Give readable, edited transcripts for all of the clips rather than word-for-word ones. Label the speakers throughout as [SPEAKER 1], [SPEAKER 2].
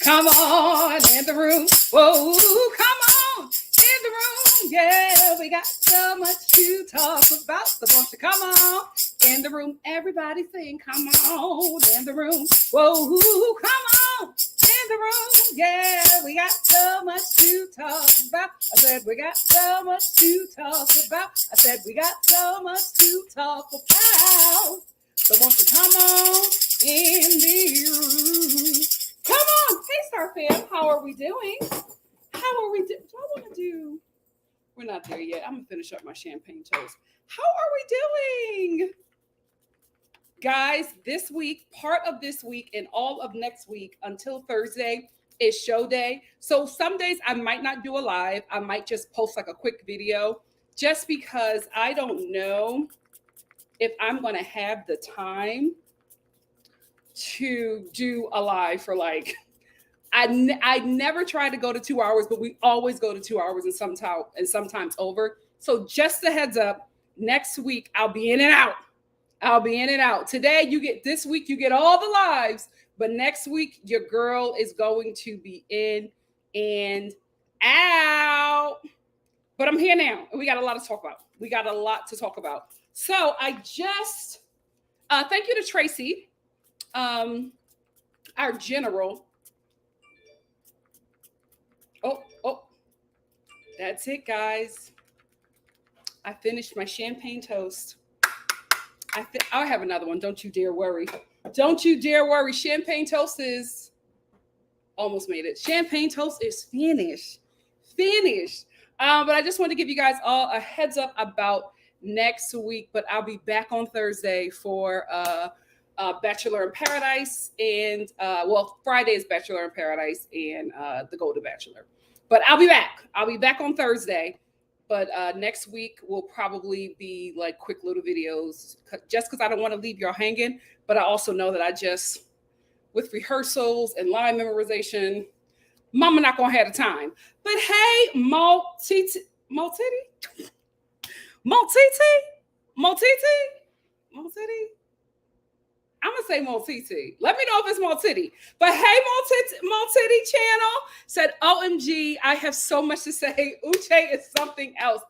[SPEAKER 1] Come on in the room. Whoa, come on in the room. Yeah, we got so much to talk about. So won't you come on in the room? Everybody sing, come on in the room. Whoa, come on in the room. Yeah, we got so much to talk about. I said we got so much to talk about. I said we got so much to talk about. So won't you come on in the room? Come on. Hey, Star fam. How are we doing? How are we doing? Do I want to do? We're not there yet. I'm going to finish up my champagne toast. How are we doing? Guys, this week, part of this week and all of next week until Thursday is show day. So some days I might not do a live. I might just post like a quick video just because I don't know if I'm going to have the time to do a live for like, I never try to go to 2 hours, but we always go to 2 hours and sometimes over. So just a heads up, next week I'll be in and out. This week you get all the lives, but next week your girl is going to be in and out. But I'm here now, and we got a lot to talk about. So I just thank you to Tracy, our general. Oh, that's it, guys. I finished my champagne toast. I'll have another one. Don't you dare worry. Champagne toast is almost made it. Champagne toast is finished. But I just want to give you guys all a heads up about next week. But I'll be back on Thursday for Bachelor in Paradise, and Friday is Bachelor in Paradise and the Golden Bachelor. But I'll be back on Thursday. But next week will probably be like quick little videos, just because I don't want to leave y'all hanging. But I also know that with rehearsals and line memorization, Mama not gonna have the time. But hey, Maltiti. I'm gonna say Maltiti. Let me know if it's Maltiti. But hey, Maltiti channel said, OMG, I have so much to say. Uche is something else.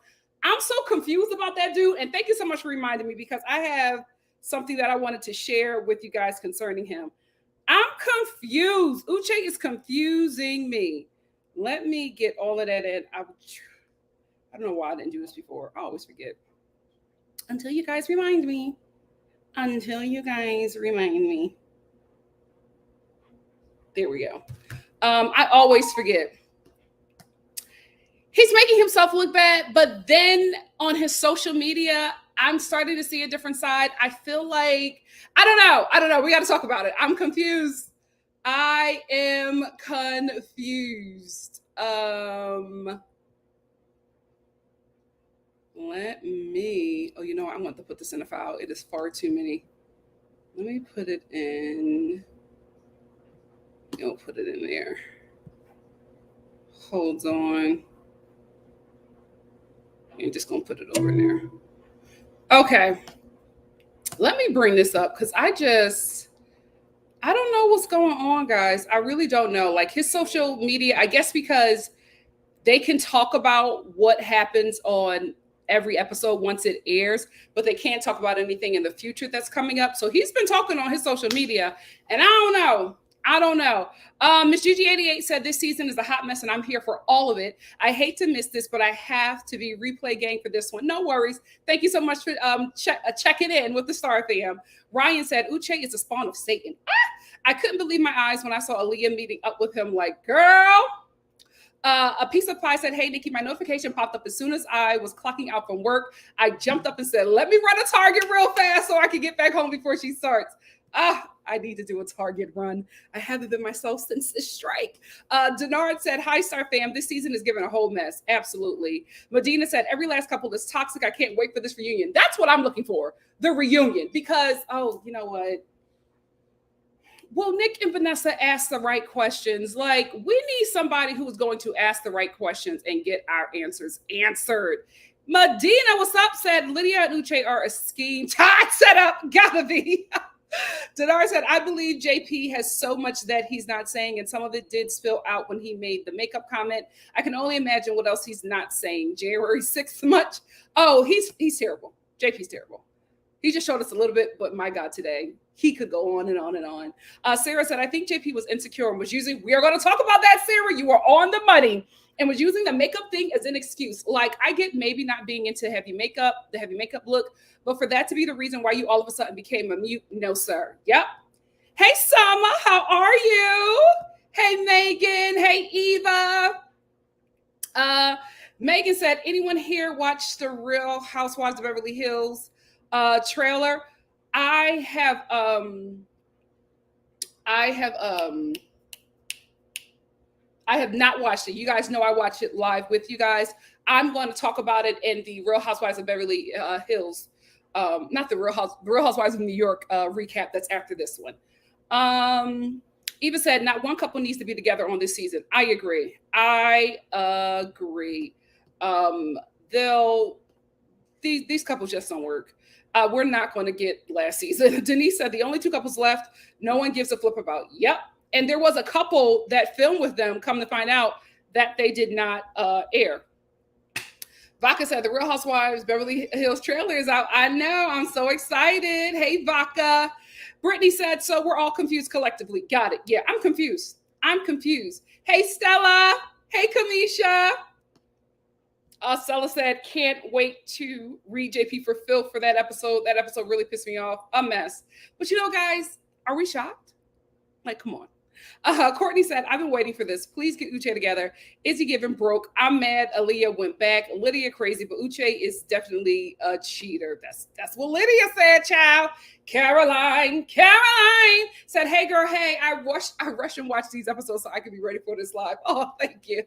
[SPEAKER 1] I'm so confused about that dude. And thank you so much for reminding me, because I have something that I wanted to share with you guys concerning him. I'm confused. Uche is confusing me. Let me get all of that in. I don't know why I didn't do this before. I always forget. Until you guys remind me. There we go. I always forget. He's making himself look bad, but then on his social media, I'm starting to see a different side. I feel like, I don't know. We got to talk about it. I'm confused. I am confused. Let me, I want to put this in a file. It is far too many. Let me put it in. Put it in there. Hold on. I'm just going to put it over in there. Okay. Let me bring this up, because I don't know what's going on, guys. I really don't know. Like his social media, I guess because they can talk about what happens on every episode once it airs, but they can't talk about anything in the future that's coming up. So he's been talking on his social media, and I don't know. Miss GG88 said this season is a hot mess, and I'm here for all of it. I hate to miss this, but I have to be replay gang for this one. No worries. Thank you so much for checking in with the Star fam. Ryan said Uche is a spawn of Satan. I couldn't believe my eyes when I saw Aaliyah meeting up with him. Like, girl. A piece of pie said, hey, Nikki, my notification popped up as soon as I was clocking out from work. I jumped up and said, let me run a Target real fast so I can get back home before she starts. I need to do a Target run. I haven't been myself since this strike. Denard said, hi, Star fam. This season is giving a whole mess. Absolutely. Medina said, every last couple is toxic. I can't wait for this reunion. That's what I'm looking for, the reunion. Because, you know what? Well, Nick and Vanessa asked the right questions. Like, we need somebody who's going to ask the right questions and get our answers answered. Medina, what's up? Said Lydia and Uche are a scheme. Todd set up. Gotta be. Dinar said, I believe JP has so much that he's not saying, and some of it did spill out when he made the makeup comment. I can only imagine what else he's not saying. January 6th much. Oh, he's terrible. JP's terrible. He just showed us a little bit, but my God, today he could go on and on and on. Sarah said, I think JP was insecure and was using, we are going to talk about that, Sarah. You are on the money, and was using the makeup thing as an excuse. Like, I get maybe not being into the heavy makeup look, but for that to be the reason why you all of a sudden became a mute, no, sir. Yep. Hey, Sama, how are you? Hey, Megan. Hey, Eva. Megan said, anyone here watch the Real Housewives of Beverly Hills trailer? I have not watched it. You guys know I watch it live with you guys. I'm going to talk about it in the Real Housewives of Beverly Hills, not the Real Housewives of New York recap that's after this one. Eva said, not one couple needs to be together on this season. I agree. I agree. They'll these couples just don't work. We're not going to get last season. Denise said the only two couples left. No one gives a flip about. Yep. And there was a couple that filmed with them. Come to find out that they did not air. Vaca said the Real Housewives Beverly Hills trailer is out. I know. I'm so excited. Hey, Vaca. Brittany said, so we're all confused collectively. Got it. Yeah, I'm confused. I'm confused. Hey, Stella. Hey, Kamisha. Stella said, can't wait to read JP for Phil for that episode. That episode really pissed me off. A mess. But you know, guys, are we shocked? Like, come on. Courtney said, I've been waiting for this. Please get Uche together. Izzy giving broke. I'm mad Aaliyah went back. Lydia crazy, but Uche is definitely a cheater. That's what Lydia said, child. Caroline said, hey girl, hey, I rushed and watched these episodes so I could be ready for this live. Oh, thank you.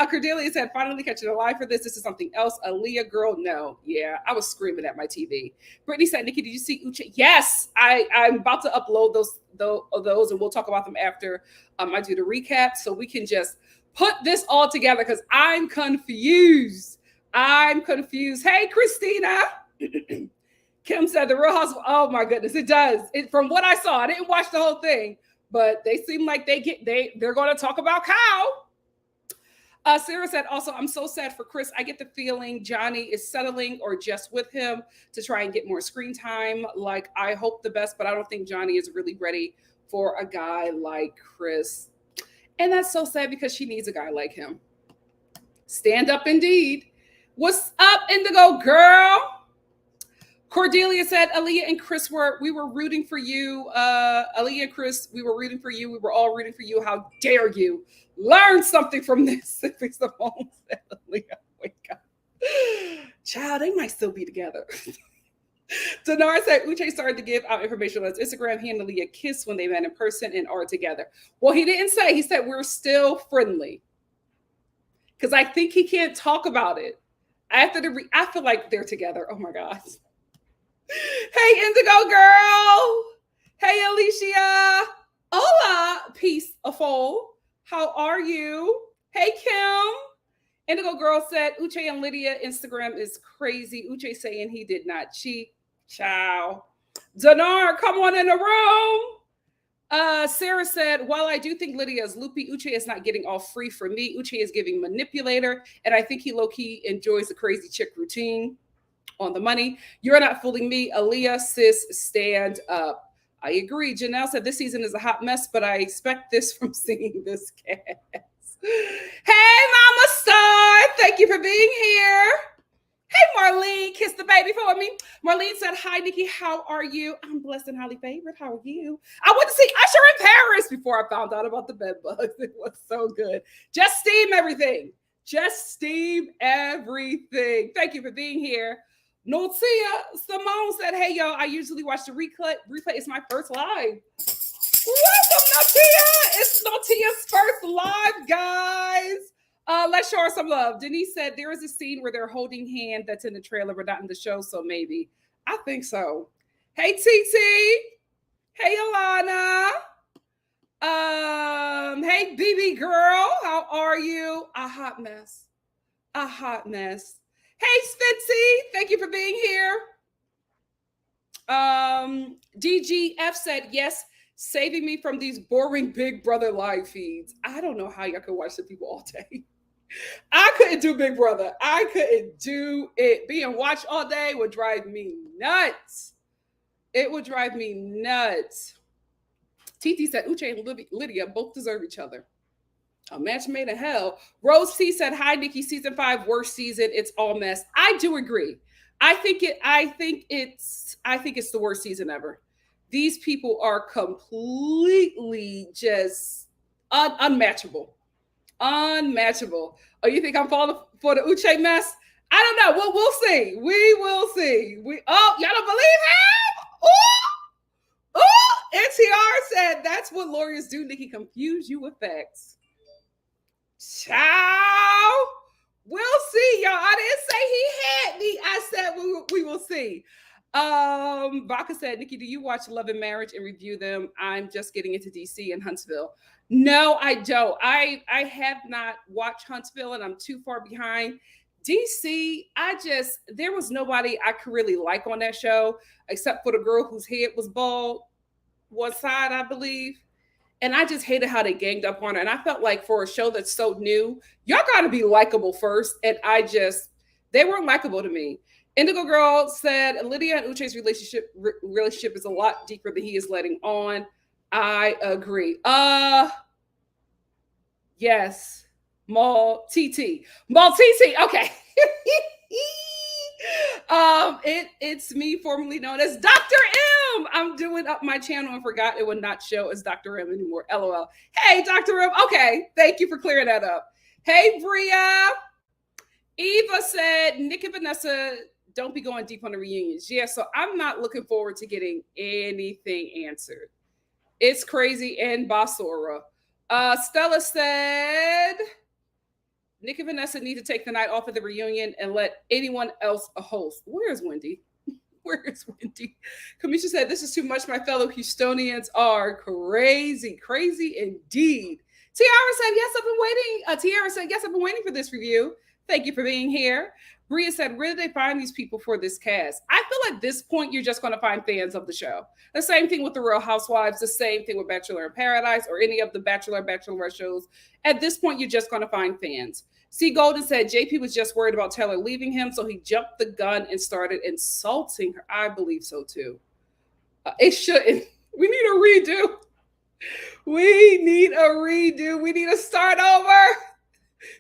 [SPEAKER 1] Cordelia said, finally catching a live for this. This is something else. Aaliyah girl, no. Yeah, I was screaming at my TV. Brittany said, Nikki, did you see Uche? Yes, I'm about to upload those and we'll talk about them after I do the recap so we can just put this all together because I'm confused. Hey, Christina. Kim said the Real House. Oh my goodness, it does. From what I saw, I didn't watch the whole thing, but they seem like they're going to talk about Kyle. Sarah said also, I'm so sad for Chris. I get the feeling Johnny is settling or just with him to try and get more screen time. Like, I hope the best, but I don't think Johnny is really ready for a guy like Chris. And that's so sad because she needs a guy like him. Stand up indeed. What's up, Indigo girl? Cordelia said, Aaliyah and Chris we were rooting for you. Aaliyah and Chris, we were rooting for you. We were all rooting for you. How dare you? Learn something from this. Simone said, Aaliyah, wake up. Child, they might still be together. Dinar said, Uche started to give out information on his Instagram. He and Aaliyah kissed when they met in person and are together. Well, he didn't say. He said, we're still friendly. Because I think he can't talk about it. I feel like they're together. Oh, my God. Hey, Indigo girl. Hey, Alicia. Hola, peaceful. How are you? Hey, Kim. Indigo girl said, Uche and Lydia Instagram is crazy. Uche saying he did not cheat. Ciao. Dinar, come on in the room. Sarah said, while I do think Lydia is loopy, Uche is not getting all free from me. Uche is giving manipulator, and I think he low-key enjoys the crazy chick routine. On the money. You're not fooling me. Aaliyah, sis, stand up. I agree. Janelle said this season is a hot mess, but I expect this from seeing this cast. Hey, Mama Star. Thank you for being here. Hey, Marlene. Kiss the baby for me. Marlene said, hi, Nikki. How are you? I'm blessed and highly favored. How are you? I went to see Usher in Paris before I found out about the bed bugs. It was so good. Just steam everything. Thank you for being here. Notia Simone said, hey, y'all, I usually watch the replay. It's my first live. Welcome, Notia. It's Notia's first live, guys. Let's show her some love. Denise said, there is a scene where they're holding hand that's in the trailer, but not in the show, so maybe. I think so. Hey, TT. Hey, Alana. Hey, BB girl. How are you? A hot mess. Hey, Spitzy, thank you for being here. DGF said, yes, saving me from these boring Big Brother live feeds. I don't know how y'all could watch the people all day. I couldn't do Big Brother. I couldn't do it. Being watched all day would drive me nuts. It would drive me nuts. TT said, Uche and Lydia both deserve each other. A match made in hell. Rose T said, hi, Nikki, season 5, worst season. It's all mess. I do agree. I think it's the worst season ever. These people are completely just unmatchable. Unmatchable. Oh, you think I'm falling for the Uche mess? I don't know. Well, we'll see. We will see. Y'all don't believe him? Ooh! NTR said, that's what lawyers do, Nikki. Confuse you with facts. Ciao. We'll see, y'all. I didn't say he had me. I said we will see. Baka said, Nikki, do you watch Love and Marriage and review them? I'm just getting into DC and Huntsville. No, I don't. I have not watched Huntsville and I'm too far behind. DC, there was nobody I could really like on that show except for the girl whose head was bald, one side, I believe. And I just hated how they ganged up on her. And I felt like for a show that's so new, y'all got to be likable first. And they weren't likable to me. Indigo Girl said Lydia and Uche's relationship is a lot deeper than he is letting on. I agree. Yes. Mal TT. Okay. It's me, formerly known as Dr. M. I'm doing up my channel and forgot it would not show as Dr. M anymore. LOL. Hey, Dr. M. Okay. Thank you for clearing that up. Hey, Bria. Eva said, Nick and Vanessa, don't be going deep on the reunions. Yeah, so I'm not looking forward to getting anything answered. It's crazy and Basura. Stella said, Nick and Vanessa need to take the night off of the reunion and let anyone else a host. Where's Wendy? Where is Wendy? Kamisha said, this is too much. My fellow Houstonians are crazy indeed. Tiara said, yes, I've been waiting. Tiara said, yes, I've been waiting for this review. Thank you for being here. Bria said, where do they find these people for this cast? I feel at this point, you're just going to find fans of the show. The same thing with The Real Housewives, the same thing with Bachelor in Paradise or any of the Bachelorette shows. At this point, you're just going to find fans. C. Golden said, JP was just worried about Taylor leaving him, so he jumped the gun and started insulting her. I believe so, too. It shouldn't. We need a redo. We need to start over.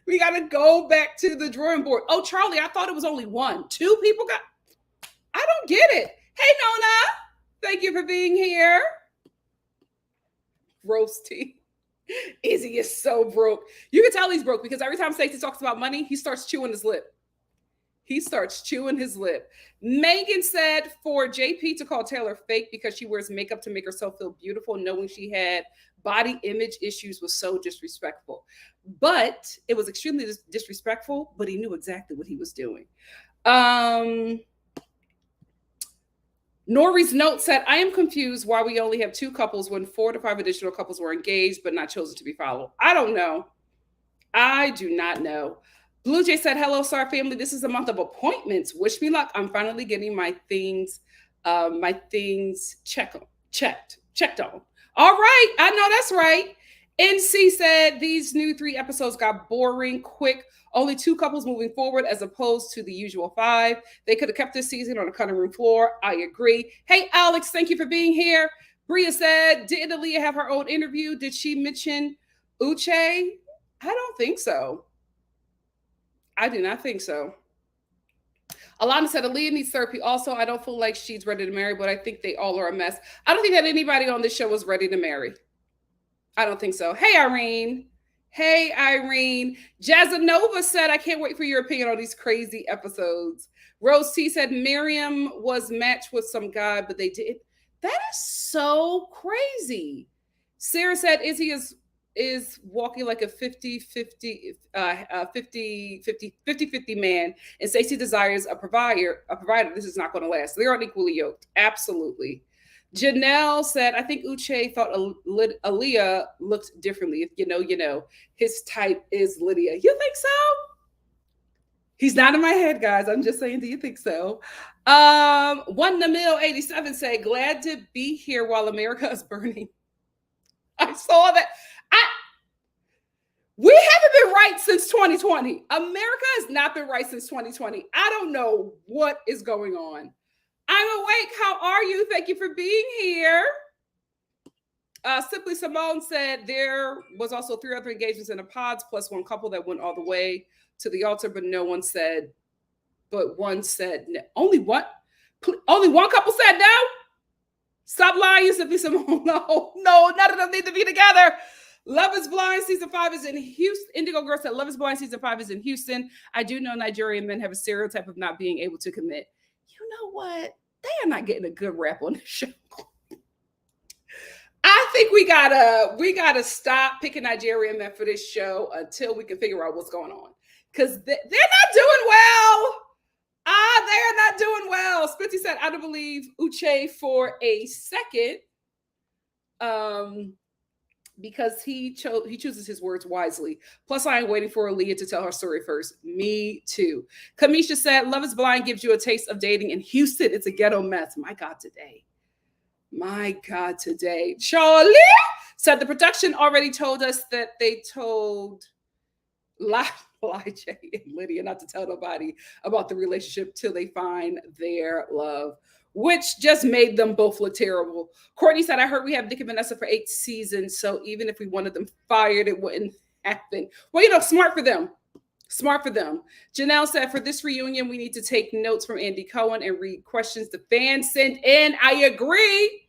[SPEAKER 1] We got to go back to the drawing board. Oh, Charlie, I thought it was only one. Two people got... I don't get it. Hey, Nona. Thank you for being here. Roasty. Izzy is so broke. You can tell he's broke because every time Stacy talks about money, he starts chewing his lip. Megan said for JP to call Taylor fake because she wears makeup to make herself feel beautiful, knowing she had body image issues, was so disrespectful. But it was extremely disrespectful, but he knew exactly what he was doing. Nori's note said, I am confused why we only have 2 couples when 4 to 5 additional couples were engaged but not chosen to be followed. I don't know. I do not know. Blue Jay said, hello, Star family. This is a month of appointments. Wish me luck. I'm finally getting my things checked on. All right. I know that's right. NC said these new 3 episodes got boring quick. Only 2 couples moving forward as opposed to the usual 5. They could have kept this season on the cutting room floor. I agree. Hey, Alex, thank you for being here. Bria said, did Aaliyah have her own interview? Did she mention Uche? I don't think so. I do not think so. Alana said, Aaliyah needs therapy also. I don't feel like she's ready to marry, but I think they all are a mess. I don't think that anybody on this show is ready to marry. I don't think so. Hey, Irene. Jazzanova said, I can't wait for your opinion on these crazy episodes. Rose T said, Miriam was matched with some guy, but they did. That is so crazy. Sarah said, Izzy is walking like a 50-50 man, and Stacey desires a provider. This is not going to last. They're unequally yoked. Absolutely. Janelle said, I think Uche thought Aaliyah looked differently. If you know, his type is Lydia. You think so? He's not in my head, guys. I'm just saying, do you think so? One Namil 87 say, glad to be here while America is burning. I saw that. We haven't been right since 2020. America has not been right since 2020. I don't know what is going on. I'm awake. How are you? Thank you for being here. Simply Simone said there was also 3 other engagements in the pods, plus 1 couple that went all the way to the altar, but one said no. Only one couple said no. Stop lying, Simply Simone. No, none of them need to be together. Love is Blind season 5 is in Houston. Indigo Girl said Love is Blind season 5 is in Houston. I do know Nigerian men have a stereotype of not being able to commit. You know what? They are not getting a good rap on the show. I think we gotta stop picking Nigerian men for this show until we can figure out what's going on, because they're not doing well. I they are not doing well. Spitzy said, I don't believe Uche for a second. Because he chooses his words wisely. Plus, I am waiting for Aaliyah to tell her story first. Me too. Kamisha said, Love is Blind gives you a taste of dating in Houston. It's a ghetto mess. My God, today. My God, today. Charlie said the production already told us that they told Elijah and Lydia not to tell nobody about the relationship till they find their love, which just made them both look terrible. Courtney said, I heard we have Nick and Vanessa for 8 seasons, so even if we wanted them fired, it wouldn't happen. Well, smart for them. Smart for them. Janelle said, for this reunion, we need to take notes from Andy Cohen and read questions the fans sent in. I agree.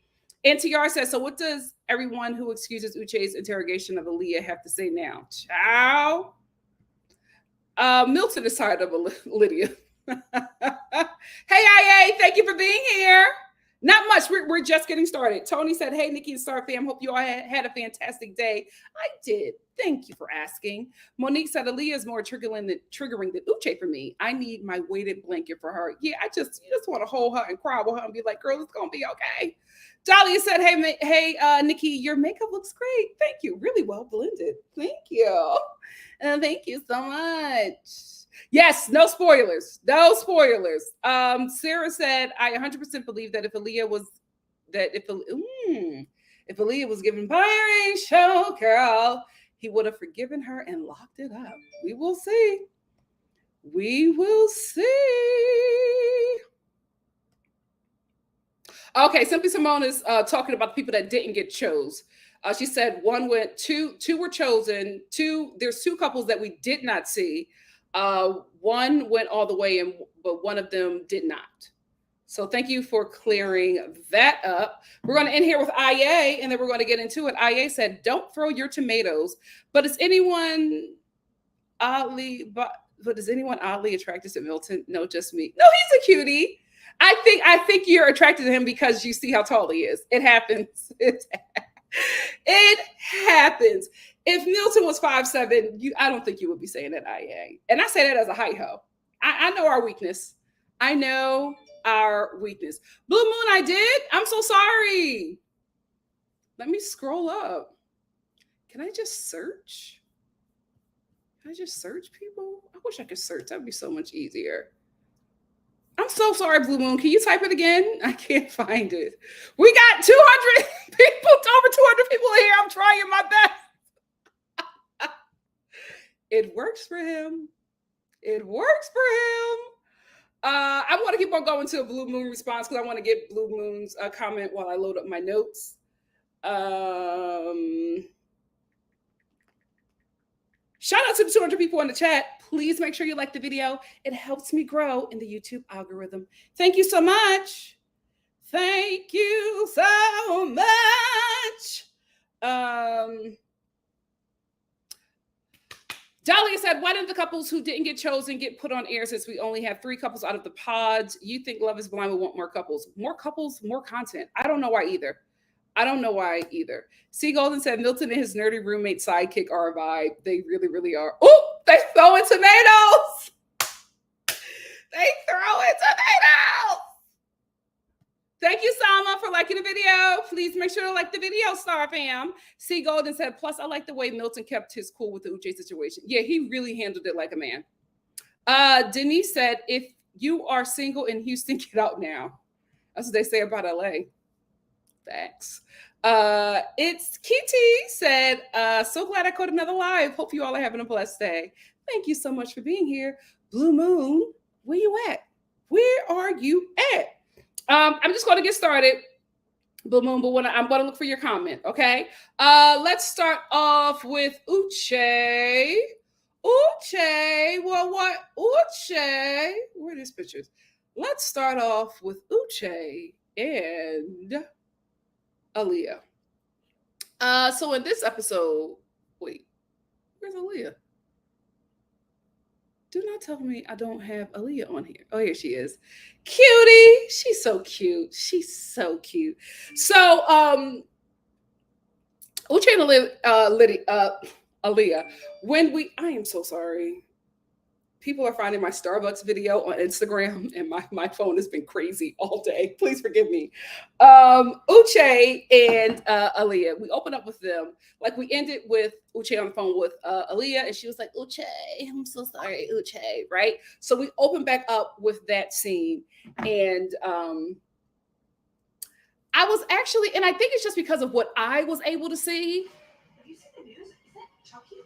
[SPEAKER 1] NTR says, so what does everyone who excuses Uche's interrogation of Aaliyah have to say now? Ciao. Milton is tired of Lydia. Hey, IA, thank you for being here. Not much. We're just getting started. Tony said, hey, NikkiNicoleStar fam, hope you all had a fantastic day. I did. Thank you for asking. Monique said, Aaliyah is more triggering than Uche for me. I need my weighted blanket for her. Yeah, you just want to hold her and cry with her and be like, girl, it's going to be okay. Dahlia said, hey, Nikki, your makeup looks great. Thank you. Really well blended. Thank you. And thank you so much. Yes, no spoilers. No spoilers. Sarah said, I 100% believe that if Aaliyah was given biracial, girl, he would have forgiven her and locked it up. We will see. We will see. Okay, Simply Simone is talking about the people that didn't get chose. She said two were chosen. There's 2 couples that we did not see. One went all the way, but one of them did not. So thank you for clearing that up. We're going to end here with IA, and then we're going to get into it. IA said, don't throw your tomatoes. But is anyone oddly attracted to Milton? No, just me. No, he's a cutie. I think you're attracted to him because you see how tall he is. It happens. It happens. If Milton was 5'7", I don't think you would be saying that, IA. And I say that as a height hoe. I know our weakness. I know our weakness. Blue Moon, I did. I'm so sorry. Let me scroll up. Can I just search? Can I just search people? I wish I could search. That would be so much easier. I'm so sorry, Blue Moon. Can you type it again? I can't find it. We got 200 people, over 200 people here. I'm trying my best. It works for him. It works for him. I want to keep on going to a Blue Moon response because I want to get Blue Moon's comment while I load up my notes. Shout out to the 200 people in the chat. Please make sure you like the video. It helps me grow in the YouTube algorithm. Thank you so much. Thank you so much. Dahlia said, why didn't the couples who didn't get chosen get put on air since we only have 3 couples out of the pods? You think Love is Blind will want more couples? More couples, more content. I don't know why either. C. Golden said, Milton and his nerdy roommate sidekick are a vibe. They really, really are. Oh, they throwing tomatoes. They throwing tomatoes. Thank you, Salma, for liking the video. Please make sure to like the video, Star fam. C. Golden said, plus, I like the way Milton kept his cool with the Uche situation. Yeah, he really handled it like a man. Denise said, if you are single in Houston, get out now. That's what they say about LA. Facts. It's Kitty said, so glad I caught another live. Hope you all are having a blessed day. Thank you so much for being here. Blue Moon, where you at? Where are you at? I'm just going to get started, Blue Moon, but I'm going to look for your comment, okay? Let's start off with Uche. Uche, well, what? Uche, where are these pictures? Let's start off with Uche and Aaliyah. So in this episode, wait, where's Aaliyah? Do not tell me I don't have Aaliyah on here. Oh, here she is. Cutie. She's so cute. She's so cute. So, Uche and Aaliyah, I am so sorry. people are finding my Starbucks video on Instagram, and my phone has been crazy all day. Please forgive me. Uche and Aaliyah, we opened up with them. Like we ended with Uche on the phone with Aaliyah, and she was like, Uche, I'm so sorry, Uche, right? So we opened back up with that scene, and I was actually, and I think it's just because of what I was able to see. Have you seen the news? Is that Chucky?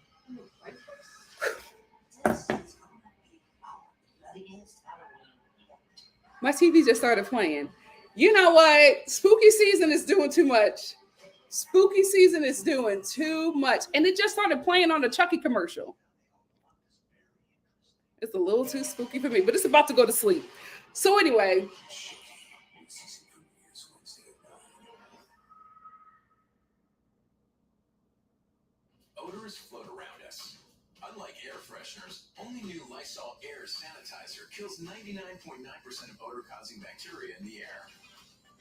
[SPEAKER 1] My TV just started playing. You know what? Spooky season is doing too much. Spooky season is doing too much. And it just started playing on the Chucky commercial. It's a little too spooky for me, but it's about to go to sleep. So anyway. Odors float around us. Unlike air fresheners, only new Lysol Air Sanitizer kills 99.9% of odor-causing bacteria in the air.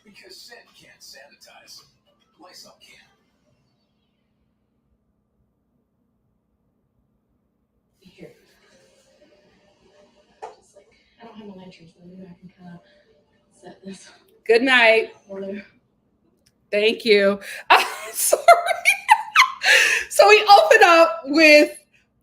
[SPEAKER 1] Because scent can't sanitize, Lysol can. Here. Just like, I don't have a lantern, so maybe I can kind of set this. Good night. Thank you. Sorry. So we open up with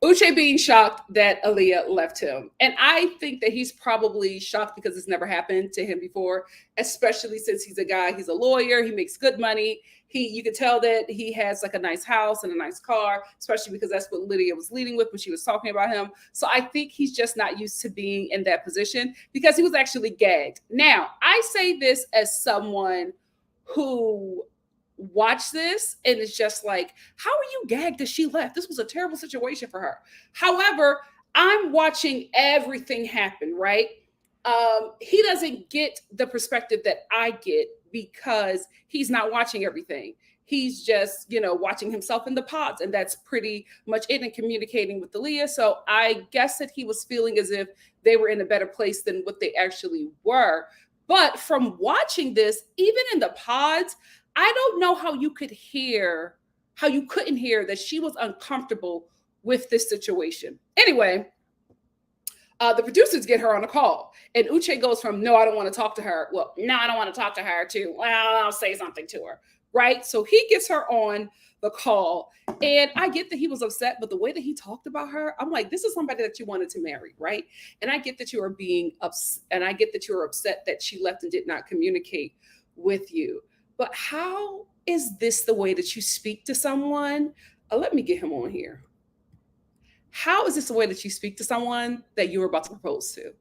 [SPEAKER 1] Uche being shocked that Aaliyah left him. And I think that he's probably shocked because it's never happened to him before, especially since he's a guy, he's a lawyer, he makes good money. You can tell that he has like a nice house and a nice car, especially because that's what Lydia was leading with when she was talking about him. So I think he's just not used to being in that position because he was actually gagged. Now, I say this as someone who watch this and it's just like, how are you gagged that she left? This was a terrible situation for her. However, I'm watching everything happen, right? He doesn't get the perspective that I get because he's not watching everything. He's just, watching himself in the pods, and that's pretty much it, and communicating with Aaliyah. So I guess that he was feeling as if they were in a better place than what they actually were. But from watching this, even in the pods, I don't know how you couldn't hear that she was uncomfortable with this situation. Anyway, the producers get her on a call, and Uche goes from, no, I don't want to talk to her. Well, no, I don't want to talk to her too. Well, I'll say something to her, right? So he gets her on the call, and I get that he was upset, but the way that he talked about her, I'm like, this is somebody that you wanted to marry, right? And I get that you are being upset, and I get that you are upset that she left and did not communicate with you. But how is this the way that you speak to someone? Let me get him on here. How is this the way that you speak to someone that you were about to propose to?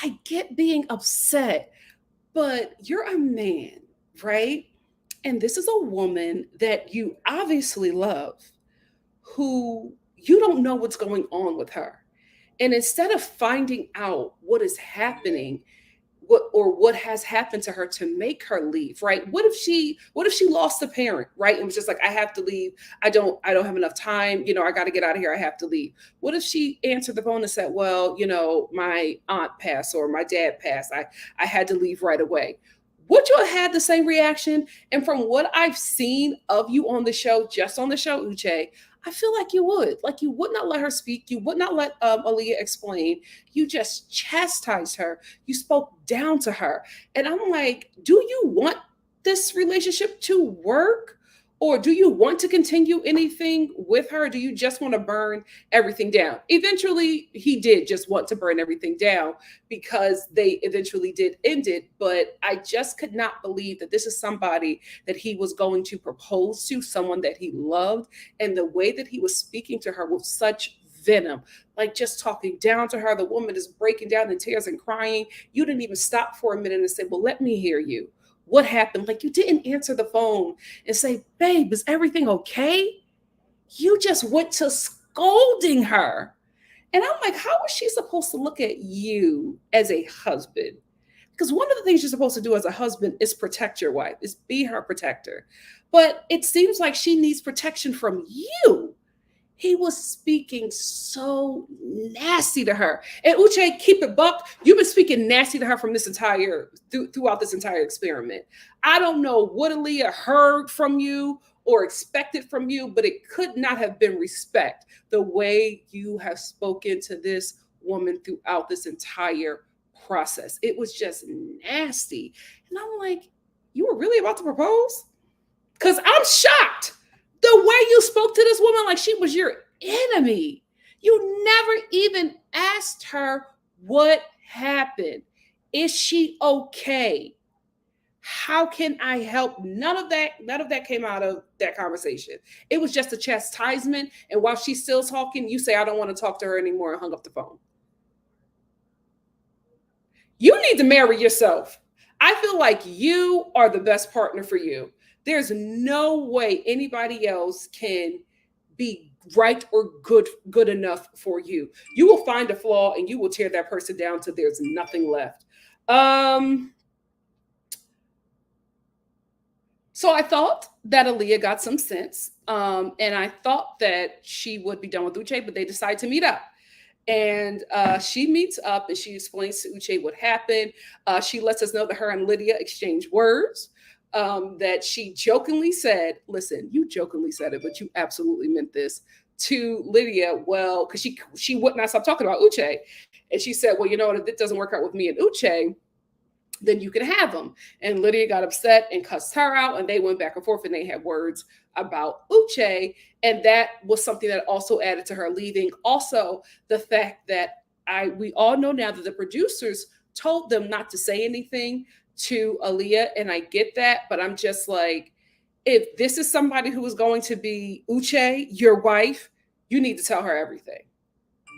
[SPEAKER 1] I get being upset, but you're a man, right? And this is a woman that you obviously love, who you don't know what's going on with her. And instead of finding out what is happening, what has happened to her to make her leave, right? What if she lost a parent, right? And was just like, I have to leave. I don't have enough time. I got to get out of here. I have to leave. What if she answered the phone and said, well, my aunt passed or my dad passed. I had to leave right away. Would you have had the same reaction? And from what I've seen of you on the show, just on the show, Uche, I feel like you would. Like, you would not let her speak. You would not let Aaliyah explain. You just chastised her. You spoke down to her. And I'm like, do you want this relationship to work? Or do you want to continue anything with her? Or do you just want to burn everything down? Eventually, he did just want to burn everything down because they eventually did end it. But I just could not believe that this is somebody that he was going to propose to, someone that he loved. And the way that he was speaking to her with such venom, like just talking down to her. The woman is breaking down in tears and crying. You didn't even stop for a minute and say, well, let me hear you. What happened? Like, you didn't answer the phone and say, babe, is everything okay? You just went to scolding her. And I'm like, how is she supposed to look at you as a husband? Because one of the things you're supposed to do as a husband is protect your wife, is be her protector. But it seems like she needs protection from you. He was speaking so nasty to her. And Uche, keep it buck. You've been speaking nasty to her from throughout this entire experiment. I don't know what Aaliyah heard from you or expected from you, but it could not have been respect the way you have spoken to this woman throughout this entire process. It was just nasty. And I'm like, you were really about to propose? Because I'm shocked. The way you spoke to this woman like she was your enemy. You never even asked her what happened. Is she okay? How can I help? None of that came out of that conversation. It was just a chastisement. And while she's still talking, you say, I don't want to talk to her anymore, and hung up the phone. You need to marry yourself. I feel like you are the best partner for you. There's no way anybody else can be right or good enough for you. You will find a flaw and you will tear that person down till there's nothing left. So I thought that Aaliyah got some sense, and I thought that she would be done with Uche, but they decide to meet up. And she meets up and she explains to Uche what happened. She lets us know that her and Lydia exchanged words. That she jokingly said, listen, you jokingly said it, but you absolutely meant this to Lydia. Well, because she would not stop talking about Uche. And she said, well, you know what, if it doesn't work out with me and Uche, then you can have them. And Lydia got upset and cussed her out, and they went back and forth and they had words about Uche. And that was something that also added to her leaving. Also, the fact that we all know now that the producers told them not to say anything to Aaliyah, and I get that, but I'm just like, if this is somebody who is going to be Uche, your wife, you need to tell her everything.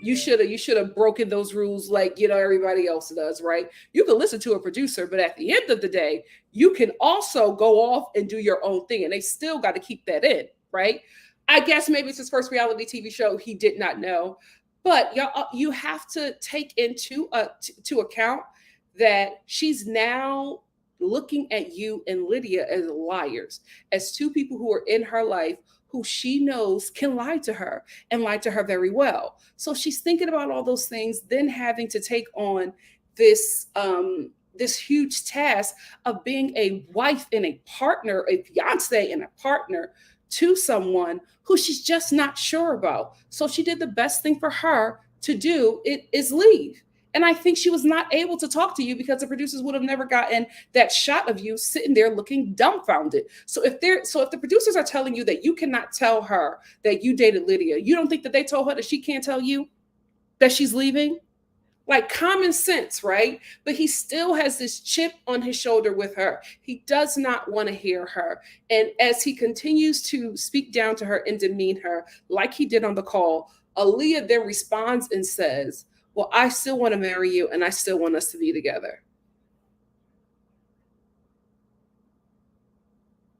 [SPEAKER 1] You should have broken those rules like everybody else does, right? You can listen to a producer, but at the end of the day, you can also go off and do your own thing, and they still got to keep that in, right? I guess maybe it's his first reality TV show. He did not know, but you have to take into to account that she's now looking at you and Lydia as liars, as two people who are in her life who she knows can lie to her and lie to her very well. So she's thinking about all those things, then having to take on this this huge task of being a wife and a partner, a fiance and a partner to someone who she's just not sure about. So she did the best thing for her to do is leave. And I think she was not able to talk to you because the producers would have never gotten that shot of you sitting there looking dumbfounded. So if the producers are telling you that you cannot tell her that you dated Lydia, you don't think that they told her that she can't tell you that she's leaving? Like common sense, right? But he still has this chip on his shoulder with her. He does not want to hear her. And as he continues to speak down to her and demean her, like he did on the call, Aaliyah then responds and says, well, I still want to marry you and I still want us to be together.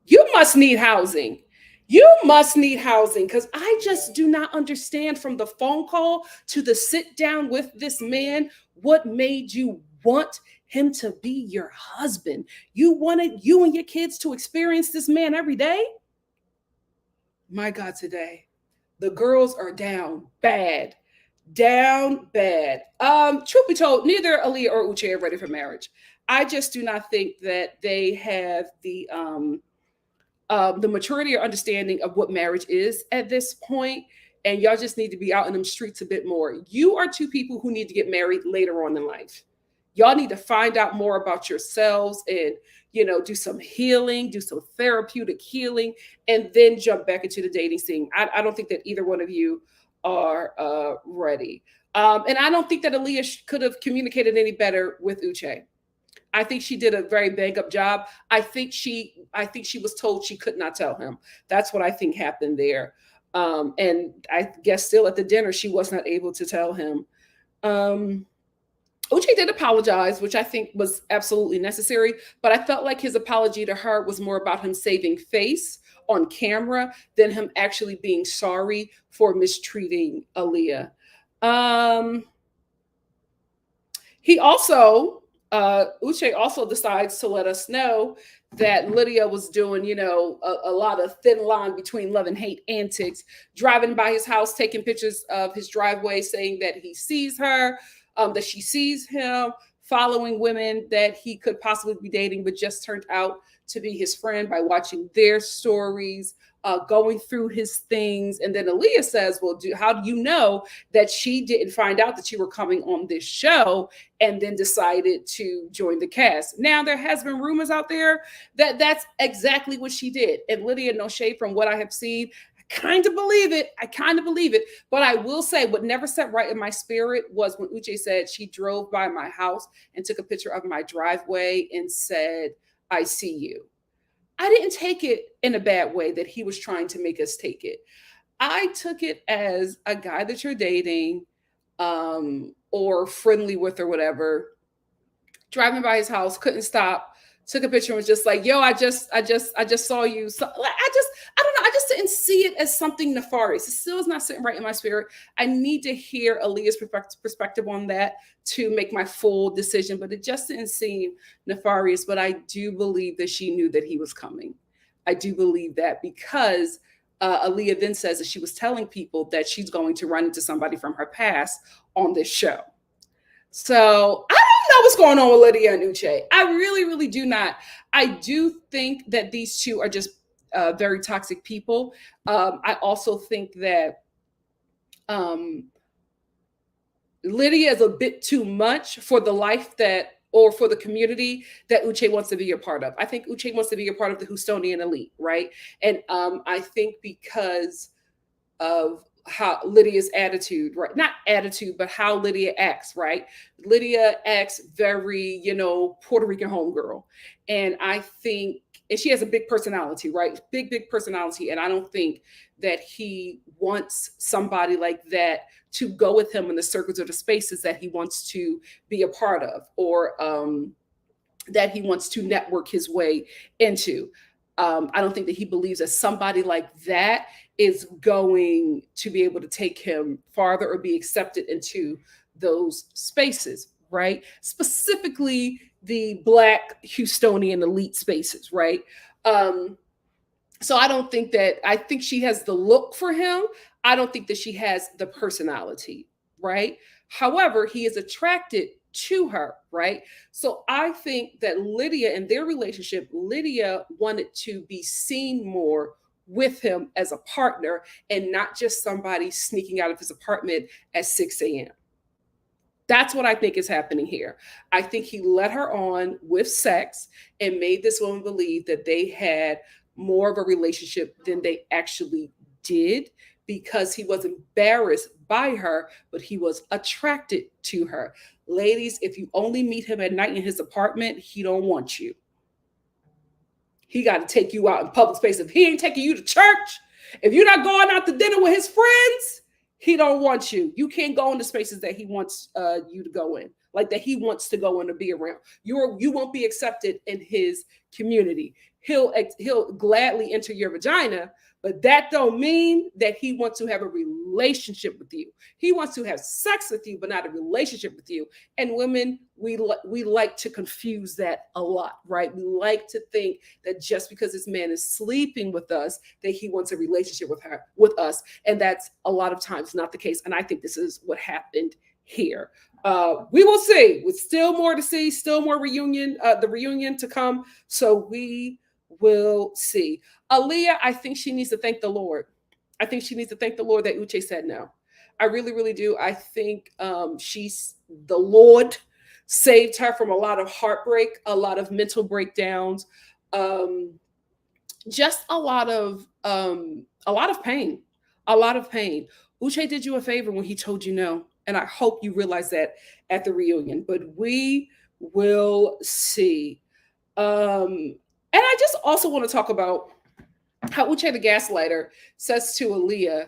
[SPEAKER 1] You must need housing. You must need housing because I just do not understand from the phone call to the sit down with this man what made you want him to be your husband. You wanted you and your kids to experience this man every day? My God, today, the girls are down bad. Down bad. Truth be told, neither Aaliyah or Uche are ready for marriage. I just do not think that they have the maturity or understanding of what marriage is at this point, and y'all just need to be out in them streets a bit more. You are two people who need to get married later on in life. Y'all need to find out more about yourselves and do some healing, do some therapeutic healing, and then jump back into the dating scene. I don't think that either one of you are ready. And I don't think that Aaliyah could have communicated any better with Uche. I think she did a very bang up job. I think she was told she could not tell him. That's what I think happened there. And I guess still at the dinner, she was not able to tell him. Uche did apologize, which I think was absolutely necessary, but I felt like his apology to her was more about him saving face on camera than him actually being sorry for mistreating Aaliyah. Uche also decides to let us know that Lydia was doing, a lot of thin line between love and hate antics, driving by his house, taking pictures of his driveway, saying that he sees her, that she sees him, following women that he could possibly be dating, but just turned out to be his friend by watching their stories. going through his things. And then Aaliyah says, well, how do you know that she didn't find out that you were coming on this show and then decided to join the cast? Now, there has been rumors out there that that's exactly what she did. And Lydia, no shade from what I have seen, kind of believe it. I kind of believe it. But I will say what never sat right in my spirit was when Uche said she drove by my house and took a picture of my driveway and said, I see you. I didn't take it in a bad way that he was trying to make us take it. I took it as a guy that you're dating or friendly with or whatever, driving by his house, couldn't stop, took a picture and was just like, yo, I just saw you. So I don't know. I just didn't see it as something nefarious. It still is not sitting right in my spirit. I need to hear Aaliyah's perspective on that to make my full decision, but it just didn't seem nefarious. But I do believe that she knew that he was coming. I do believe that because Aaliyah then says that she was telling people that she's going to run into somebody from her past on this show. So I don't know what's going on with Lydia and Uche. I really, really do not. I do think that these two are just very toxic people. I also think that Lydia is a bit too much for the life that, or for the community that Uche wants to be a part of. I think Uche wants to be a part of the Houstonian elite, right? And I think because of how Lydia's attitude, right? Not attitude, but how Lydia acts, right? Lydia acts very, Puerto Rican homegirl. And I think, and she has a big personality, right? Big personality. And I don't think that he wants somebody like that to go with him in the circles or the spaces that he wants to be a part of, or that he wants to network his way into. I don't think that he believes that somebody like that is going to be able to take him farther or be accepted into those spaces, right? Specifically the Black Houstonian elite spaces, right? So I don't think that, I think she has the look for him. I don't think that she has the personality, right? However, he is attracted to her, right? So I think that Lydia and their relationship, Lydia wanted to be seen more with him as a partner and not just somebody sneaking out of his apartment at 6 a.m. That's what I think is happening here. I think he led her on with sex and made this woman believe that they had more of a relationship than they actually did, because he was embarrassed by her, but he was attracted to her. Ladies, if you only meet him at night in his apartment, he don't want you. He got to take you out in public space. If he ain't taking you to church, if you're not going out to dinner with his friends, he don't want you. You can't go into spaces that he wants you to go in, like that he wants to go in or be around. You won't be accepted in his community. He'll gladly enter your vagina, but that don't mean that he wants to have a relationship with you. He wants to have sex with you, but not a relationship with you. And women, we like to confuse that a lot, right? We like to think that just because this man is sleeping with us, that he wants a relationship with us. And that's a lot of times not the case. And I think this is what happened here. We will see. With still more to see, still more the reunion to come. So we will see. Aaliyah, I think she needs to thank the Lord. I think she needs to thank the Lord that Uche said no. I really, really do. I think the Lord saved her from a lot of heartbreak, a lot of mental breakdowns, just a lot of pain, a lot of pain. Uche did you a favor when he told you no. And I hope you realize that at the reunion, but we will see. And I just also want to talk about how Uche the gaslighter says to Aaliyah,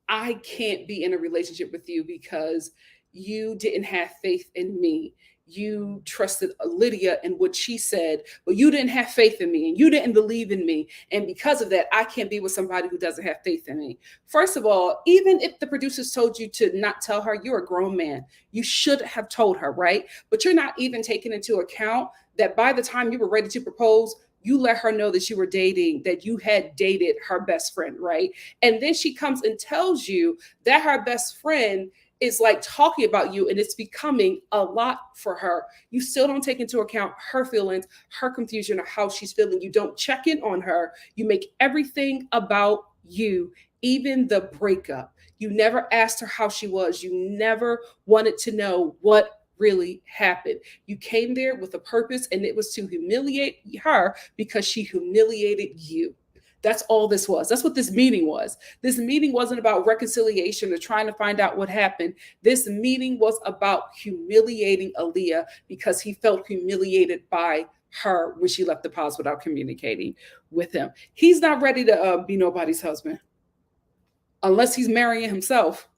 [SPEAKER 1] I can't be in a relationship with you because you didn't have faith in me. You trusted Lydia and what she said, but you didn't have faith in me and you didn't believe in me. And because of that, I can't be with somebody who doesn't have faith in me. First of all, even if the producers told you to not tell her, you're a grown man. You should have told her, right? But you're not even taking into account that by the time you were ready to propose, you let her know that you had dated her best friend, right? And then she comes and tells you that her best friend is like talking about you, and it's becoming a lot for her. You still don't take into account her feelings, her confusion, or how she's feeling. You don't check in on her. You make everything about you, even the breakup. You never asked her how she was. You never wanted to know what really happened. You came there with a purpose, and it was to humiliate her because she humiliated you. That's all this was. That's what this meeting was. This meeting wasn't about reconciliation or trying to find out what happened. This meeting was about humiliating Aaliyah because he felt humiliated by her when she left the pause without communicating with him. He's not ready to be nobody's husband unless he's marrying himself.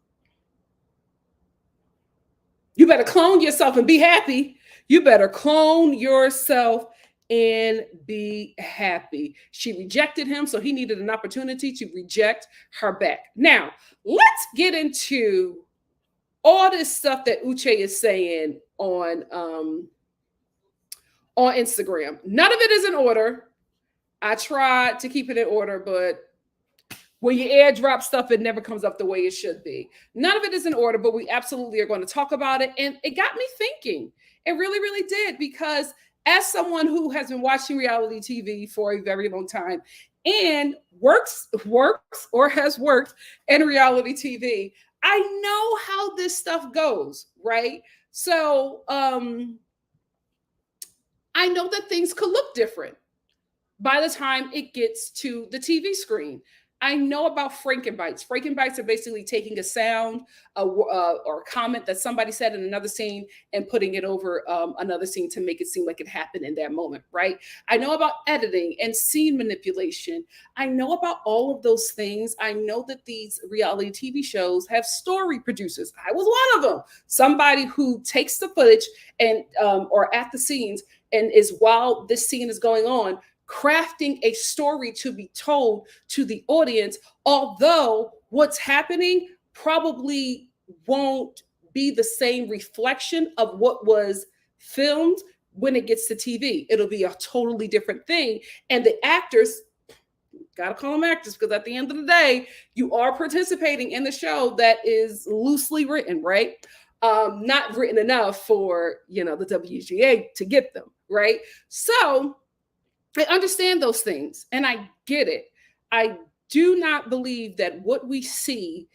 [SPEAKER 1] You better clone yourself and be happy. You better clone yourself and be happy. She rejected him, so he needed an opportunity to reject her back. Now, let's get into all this stuff that Uche is saying on Instagram. None of it is in order. I tried to keep it in order, but when you airdrop stuff, it never comes up the way it should be. None of it is in order, but we absolutely are going to talk about it. And it got me thinking. It really, really did, because as someone who has been watching reality TV for a very long time and works or has worked in reality TV, I know how this stuff goes, right? So I know that things could look different by the time it gets to the TV screen. I know about Frankenbites. Frankenbites are basically taking a sound or a comment that somebody said in another scene and putting it over another scene to make it seem like it happened in that moment, right? I know about editing and scene manipulation. I know about all of those things. I know that these reality TV shows have story producers. I was one of them. Somebody who takes the footage and or at the scenes and is, while this scene is going on, crafting a story to be told to the audience, although what's happening probably won't be the same reflection of what was filmed when it gets to TV. It'll be a totally different thing. And the actors, gotta call them actors, because at the end of the day, you are participating in the show that is loosely written, right? Not written enough for, the WGA to get them, right? So I understand those things and I get it. I do not believe that what we see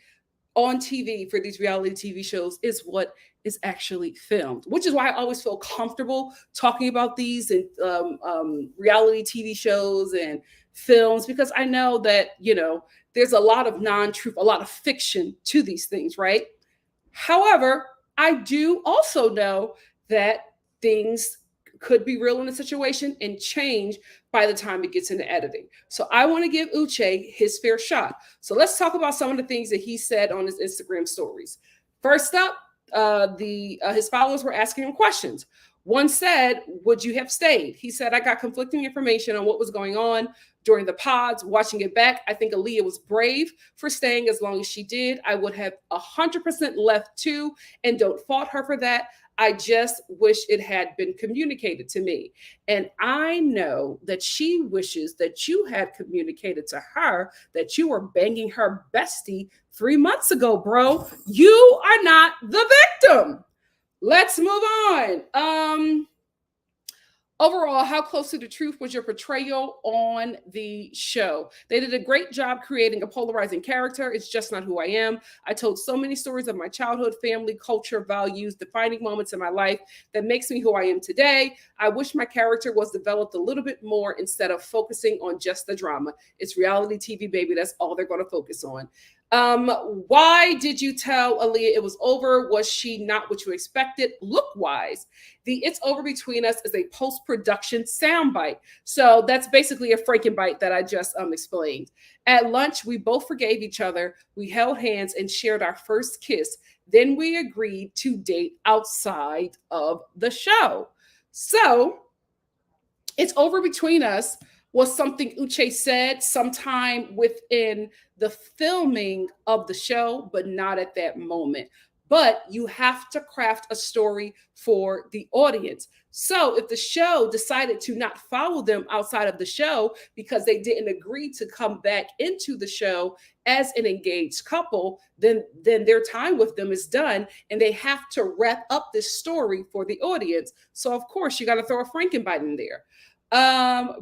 [SPEAKER 1] on TV for these reality TV shows is what is actually filmed, which is why I always feel comfortable talking about these and reality TV shows and films, because I know that, there's a lot of non-truth, a lot of fiction to these things, right? However, I do also know that things could be real in a situation and change by the time it gets into editing. So I want to give Uche his fair shot. So let's talk about some of the things that he said on his Instagram stories. First up, his followers were asking him questions. One said, "Would you have stayed?" He said, "I got conflicting information on what was going on during the pods. Watching it back, I think Aaliyah was brave for staying as long as she did. I would have 100% left too, and don't fault her for that. I just wish it had been communicated to me. And I know that she wishes that you had communicated to her that you were banging her bestie 3 months ago, bro. You are not the victim." Let's move on. Overall, how close to the truth was your portrayal on the show? They did a great job creating a polarizing character. It's just not who I am. I told so many stories of my childhood, family, culture, values, defining moments in my life that makes me who I am today. I wish my character was developed a little bit more instead of focusing on just the drama. It's reality TV, baby. That's all they're going to focus on. Why did you tell Aaliyah it was over? Was she not what you expected look-wise? The "it's over between us" is a post-production soundbite. So that's basically a Frankenbite that I just explained. At lunch, we both forgave each other. We held hands and shared our first kiss. Then we agreed to date outside of the show. So "it's over between us" was something Uche said sometime within the filming of the show, but not at that moment. but you have to craft a story for the audience. So if the show decided to not follow them outside of the show because they didn't agree to come back into the show as an engaged couple, then their time with them is done, and they have to wrap up this story for the audience. So of course you got to throw a Frankenbite in there.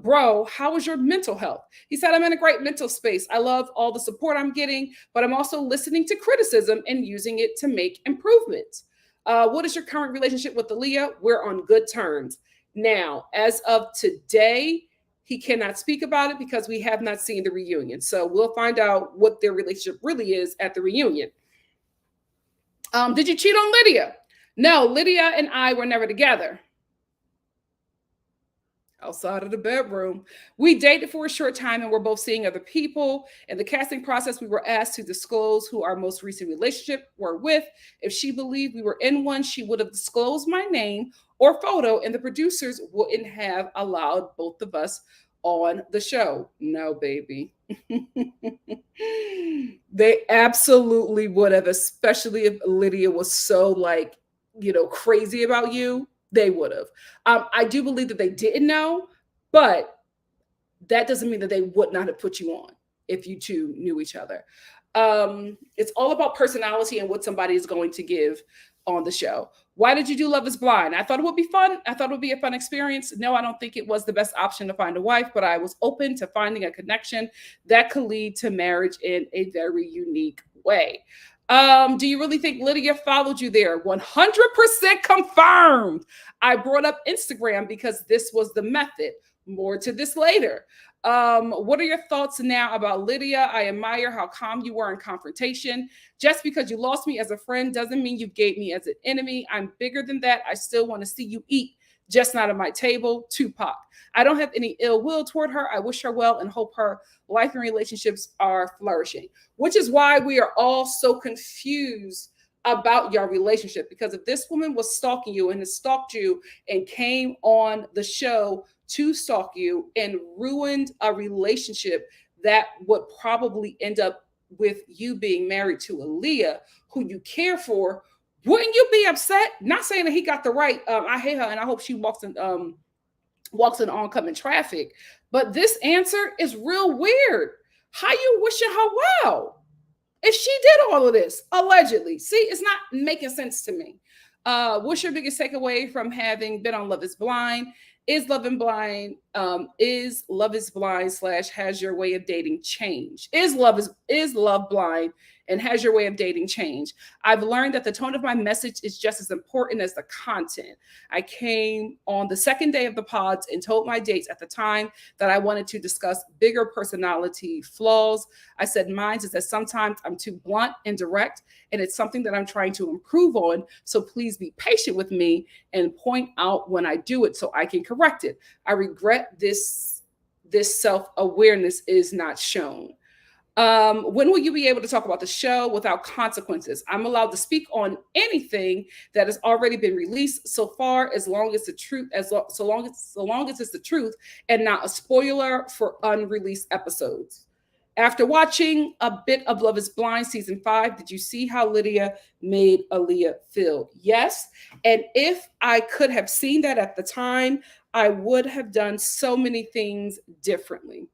[SPEAKER 1] Bro, how is your mental health? He said, I'm in a great mental space. I love all the support I'm getting, but I'm also listening to criticism and using it to make improvements. What is your current relationship with Aaliyah? We're on good terms. Now, as of today, he cannot speak about it because we have not seen the reunion. So we'll find out what their relationship really is at the reunion. Did you cheat on Lydia? No, Lydia and I were never together. Outside of the bedroom. We dated for a short time and we're both seeing other people. In the casting process, we were asked to disclose who our most recent relationship were with. If she believed we were in one, she would have disclosed my name or photo, and the producers wouldn't have allowed both of us on the show. No, baby. They absolutely would have, especially if Lydia was so like, crazy about you. They would have. I do believe that they didn't know, but that doesn't mean that they would not have put you on if you two knew each other. It's all about personality and what somebody is going to give on the show. Why did you do Love is Blind? I thought it would be fun. I thought it would be a fun experience. No, I don't think it was the best option to find a wife, but I was open to finding a connection that could lead to marriage in a very unique way. Do you really think Lydia followed you there? 100% confirmed. I brought up Instagram because this was the method. More to this later. What are your thoughts now about Lydia? I admire how calm you were in confrontation. Just because you lost me as a friend doesn't mean you gave me as an enemy. I'm bigger than that. I still want to see you eat, just not at my table. Tupac. I don't have any ill will toward her. I wish her well and hope her life and relationships are flourishing, which is why we are all so confused about your relationship. Because if this woman was stalking you and has stalked you and came on the show to stalk you and ruined a relationship that would probably end up with you being married to Aaliyah, who you care for, wouldn't you be upset? Not saying that he got the right. I hate her, and I hope she walks in oncoming traffic. But this answer is real weird. How you wishing her well if she did all of this allegedly? See, it's not making sense to me. What's your biggest takeaway from having been on Love is Blind? Is Love is Blind / has your way of dating changed? Is Love blind and has your way of dating changed? I've learned that the tone of my message is just as important as the content. I came on the second day of the pods and told my dates at the time that I wanted to discuss bigger personality flaws. I said mine is that sometimes I'm too blunt and direct, and it's something that I'm trying to improve on. So please be patient with me and point out when I do it so I can correct it. I regret this self-awareness is not shown. When will you be able to talk about the show without consequences? I'm allowed to speak on anything that has already been released so far, as long as the truth, so long as it's the truth and not a spoiler for unreleased episodes. After watching a bit of Love is Blind season 5, did you see how Lydia made Aaliyah feel? Yes. And if I could have seen that at the time, I would have done so many things differently.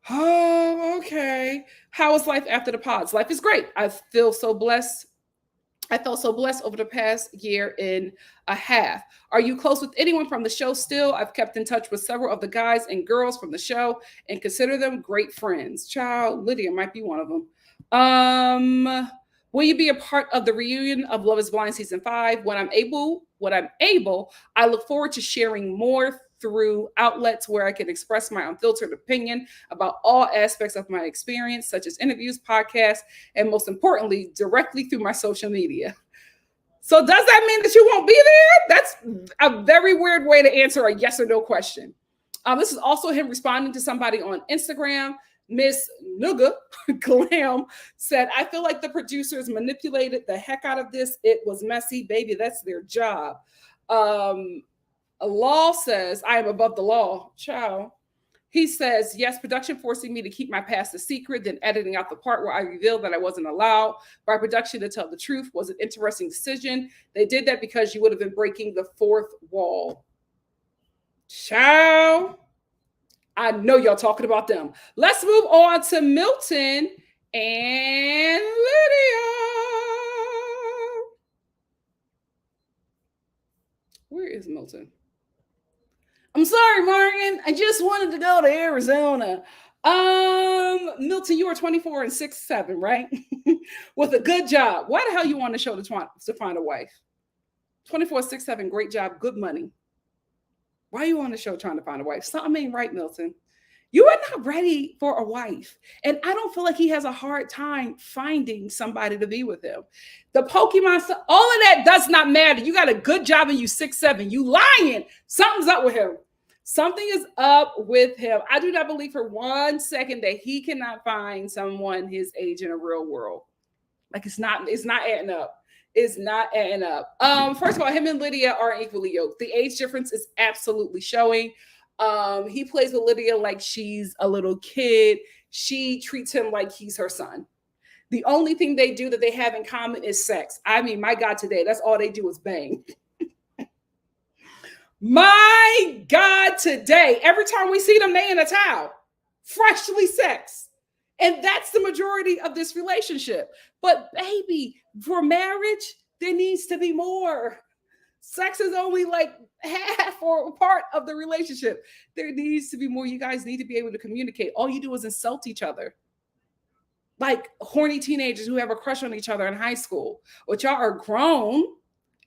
[SPEAKER 1] Oh, okay. How is life after the pods? Life is great. I feel so blessed. I felt so blessed over the past year and a half. Are you close with anyone from the show still? I've kept in touch with several of the guys and girls from the show and consider them great friends. Child, Lydia might be one of them. Will you be a part of the reunion of Love is Blind season 5? When I'm able, I look forward to sharing more through outlets where I can express my unfiltered opinion about all aspects of my experience, such as interviews, podcasts, and most importantly, directly through my social media. So does that mean that you won't be there? That's a very weird way to answer a yes or no question. This is also him responding to somebody on Instagram. Miss Nuga Glam said, I feel like the producers manipulated the heck out of this. It was messy. Baby, that's their job. A law says I am above the law. Ciao. He says, yes, production forcing me to keep my past a secret, then editing out the part where I revealed that I wasn't allowed by production to tell the truth was an interesting decision. They did that because you would have been breaking the fourth wall. Ciao. I know y'all talking about them. Let's move on to Milton and Lydia. Where is Milton? I'm sorry, Morgan. I just wanted to go to Arizona. Milton, you are 24 and 6'7", right? With a good job. Why the hell you want to show to find a wife? 24, 6'7", great job, good money. Why you on the show trying to find a wife? Something ain't right, Milton. You are not ready for a wife. And I don't feel like he has a hard time finding somebody to be with him. The Pokemon, all of that does not matter. You got a good job and you 6'7". You lying. Something's up with him. Something is up with him. I do not believe for 1 second that he cannot find someone his age in a real world. Like it's not adding up. It's not adding up. First of all, him and Lydia are equally yoked. The age difference is absolutely showing. He plays with Lydia like she's a little kid. She treats him like he's her son. The only thing they do that they have in common is sex. I mean, my God, today, that's all they do is bang. My God, today, every time we see them, they in a towel, freshly sexed. And that's the majority of this relationship. But baby, for marriage, there needs to be more. Sex is only like half or part of the relationship. There needs to be more. You guys need to be able to communicate. All you do is insult each other. Like horny teenagers who have a crush on each other in high school. But y'all are grown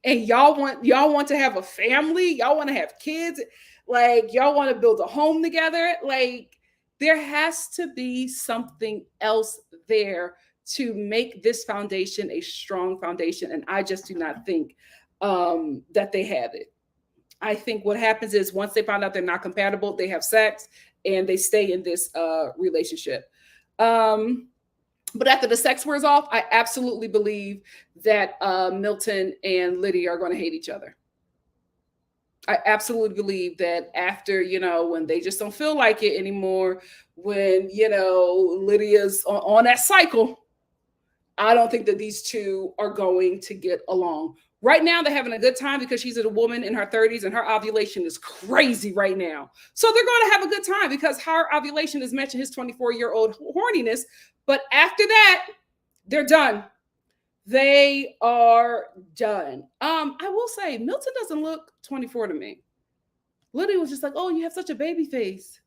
[SPEAKER 1] and y'all want to have a family. Y'all want to have kids. Like y'all want to build a home together. Like there has to be something else there to make this foundation a strong foundation. And I just do not think that they have it. I think what happens is once they find out they're not compatible, they have sex and they stay in this relationship. But after the sex wears off, I absolutely believe that Milton and Lydia are going to hate each other. I absolutely believe that after, when they just don't feel like it anymore, when, Lydia's on that cycle, I don't think that these two are going to get along. Right now, they're having a good time because she's a woman in her 30s and her ovulation is crazy right now. So they're going to have a good time because her ovulation is matching his 24-year-old horniness. But after that, they're done. They are done. I will say, Milton doesn't look 24 to me. Lydia was just like, oh, you have such a baby face.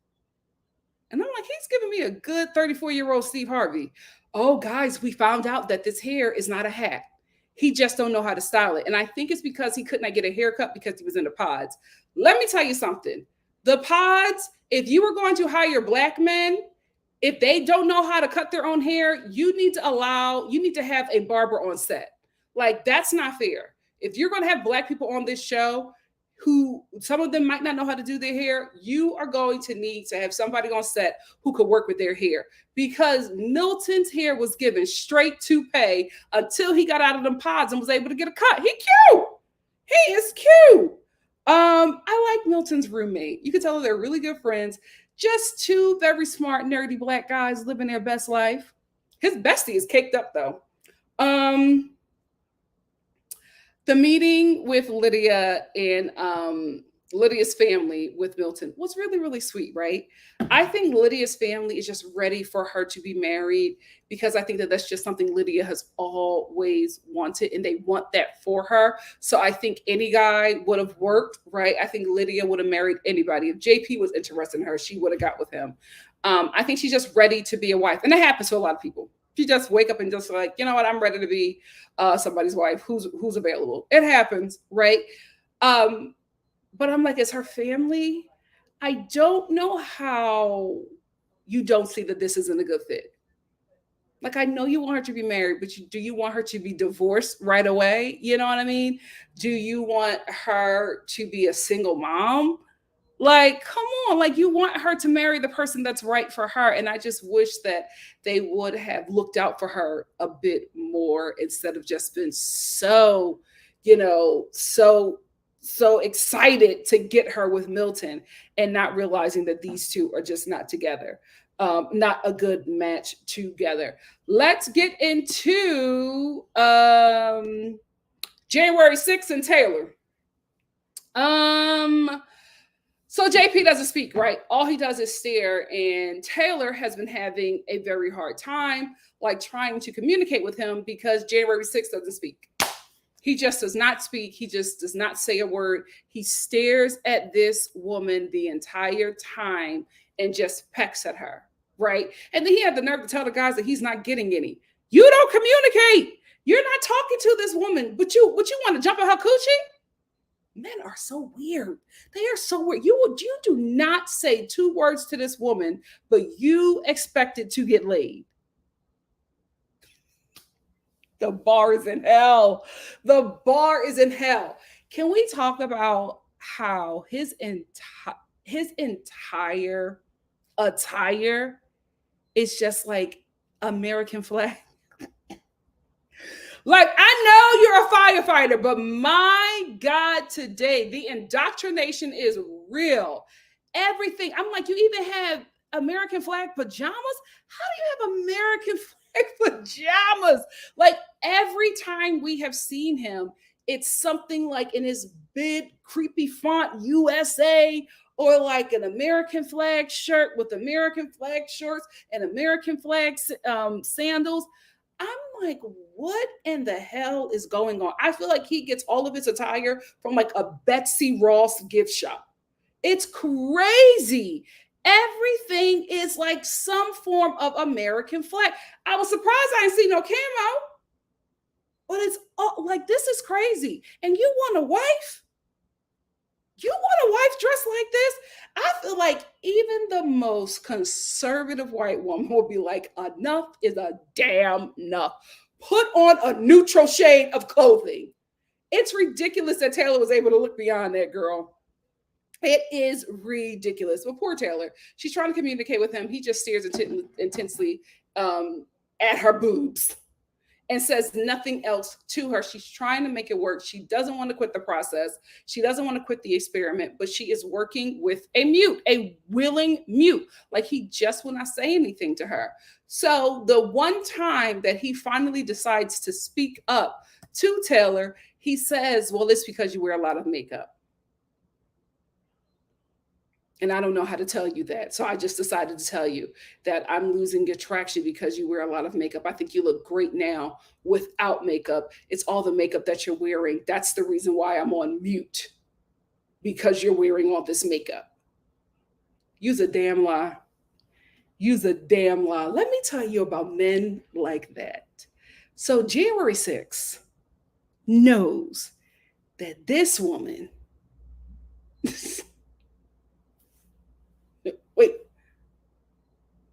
[SPEAKER 1] And I'm like, he's giving me a good 34-year-old Steve Harvey. Oh, guys, we found out that this hair is not a hat. He just don't know how to style it. And I think it's because he could not get a haircut because he was in the pods. Let me tell you something. The pods, if you were going to hire black men, if they don't know how to cut their own hair, you need to have a barber on set. Like, that's not fair. If you're going to have black people on this show, who some of them might not know how to do their hair, you are going to need to have somebody on set who could work with their hair, because Milton's hair was given straight toupee until he got out of them pods and was able to get a cut. He cute. He is cute. I like Milton's roommate. You can tell they're really good friends. Just two very smart, nerdy black guys living their best life. His bestie is caked up though. The meeting with Lydia and Lydia's family with Milton was really, really sweet, right? I think Lydia's family is just ready for her to be married because I think that that's just something Lydia has always wanted and they want that for her. So I think any guy would have worked, right? I think Lydia would have married anybody. If JP was interested in her, she would have got with him. I think she's just ready to be a wife. And that happens to a lot of people. You just wake up and just like, you know what, I'm ready to be somebody's wife who's available. It happens, right? But I'm like, as her family, I don't know how you don't see that this isn't a good fit. Like, I know you want her to be married, but do you want her to be divorced right away? You know what I mean? Do you want her to be a single mom? Like, come on, like you want her to marry the person that's right for her. And I just wish that they would have looked out for her a bit more instead of just been so so excited to get her with Milton and not realizing that these two are just not together, not a good match together. Let's get into January 6th and Taylor. So JP doesn't speak, right? All he does is stare, and Taylor has been having a very hard time, like trying to communicate with him because January 6th doesn't speak. He just does not speak. He just does not say a word. He stares at this woman the entire time and just pecks at her, right? And then he had the nerve to tell the guys that he's not getting any. You don't communicate. You're not talking to this woman, but you want to jump at her coochie? Men are so weird. They are so weird. You do not say 2 words to this woman, but you expected to get laid. The bar is in hell. The bar is in hell. Can we talk about how his entire attire is just like American flag? Like, I know you're a firefighter, but my God, today the indoctrination is real. Everything. I'm like, you even have American flag pajamas? How do you have American flag pajamas? Like, every time we have seen him, it's something like in his big creepy font USA, or like an American flag shirt with American flag shorts and American flag sandals. I'm like, what in the hell is going on? I feel like he gets all of his attire from like a Betsy Ross gift shop. It's crazy. Everything is like some form of American flag. I was surprised I didn't see no camo, but it's all, like, this is crazy. And you want a wife? You want a wife dressed like this? I feel like even the most conservative white woman will be like, enough is a damn enough. Put on a neutral shade of clothing. It's ridiculous that Taylor was able to look beyond that, girl. It is ridiculous. But poor Taylor, she's trying to communicate with him. He just stares intensely at her boobs and says nothing else to her. She's trying to make it work. She doesn't want to quit the process. She doesn't want to quit the experiment, but she is working with a mute, a willing mute. Like, he just will not say anything to her. So the one time that he finally decides to speak up to Taylor, he says, well, it's because you wear a lot of makeup. And I don't know how to tell you that. So I just decided to tell you that I'm losing attraction because you wear a lot of makeup. I think you look great now without makeup. It's all the makeup that you're wearing. That's the reason why I'm on mute, because you're wearing all this makeup. Use a damn lie. Use a damn lie. Let me tell you about men like that. So January 6th knows that this woman wait.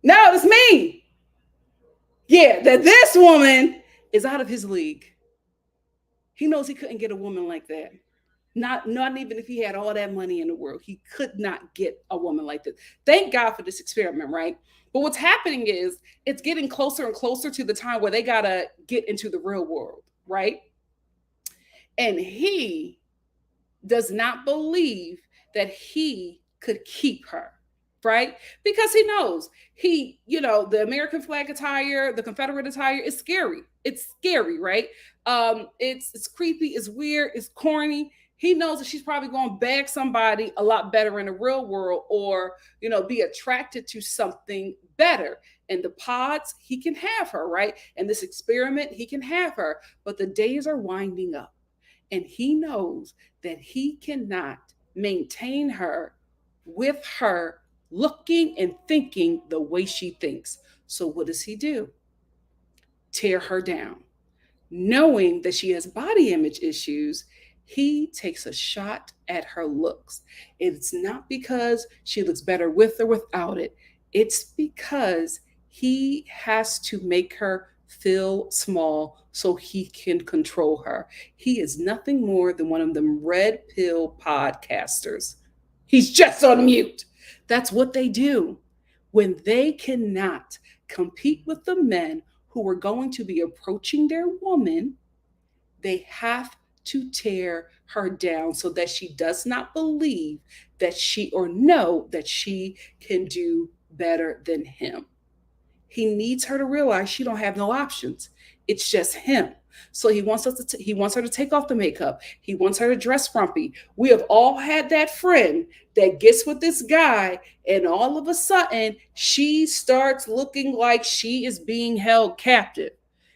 [SPEAKER 1] No, it's me. Yeah, that this woman is out of his league. He knows he couldn't get a woman like that. Not even if he had all that money in the world. He could not get a woman like this. Thank God for this experiment, right? But what's happening is it's getting closer and closer to the time where they got to get into the real world, right? And he does not believe that he could keep her, right? Because he knows the American flag attire, the Confederate attire is scary. It's scary, right? It's creepy, it's weird, it's corny. He knows that she's probably going to bag somebody a lot better in the real world, or be attracted to something better. In the pods, he can have her, right? And this experiment, he can have her. But the days are winding up, and he knows that he cannot maintain her with her looking and thinking the way she thinks. So what does he do? Tear her down. Knowing that she has body image issues, he takes a shot at her looks. It's not because she looks better with or without it. It's because he has to make her feel small so he can control her. He is nothing more than one of them red pill podcasters. He's just on mute. That's what they do when they cannot compete with the men who are going to be approaching their woman. They have to tear her down so that she does not believe that she or know that she can do better than him. He needs her to realize she don't have no options. It's just him. So he wants her to take off the makeup. He wants her to dress frumpy. We have all had that friend that gets with this guy and all of a sudden she starts looking like she is being held captive.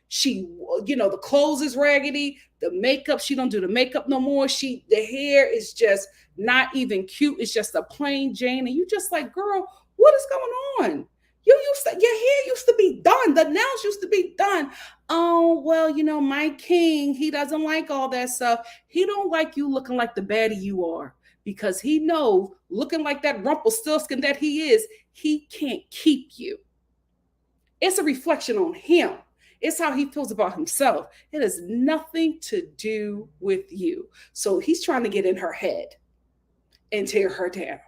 [SPEAKER 1] She, the clothes is raggedy, the makeup, she don't do the makeup no more. The hair is just not even cute. It's just a plain Jane. And you just like, girl, what is going on? Your hair used to be done. The nails used to be done. Oh, well, my king, he doesn't like all that stuff. He don't like you looking like the baddie you are because he knows looking like that Rumpelstiltskin that he is, he can't keep you. It's a reflection on him. It's how he feels about himself. It has nothing to do with you. So he's trying to get in her head and tear her down.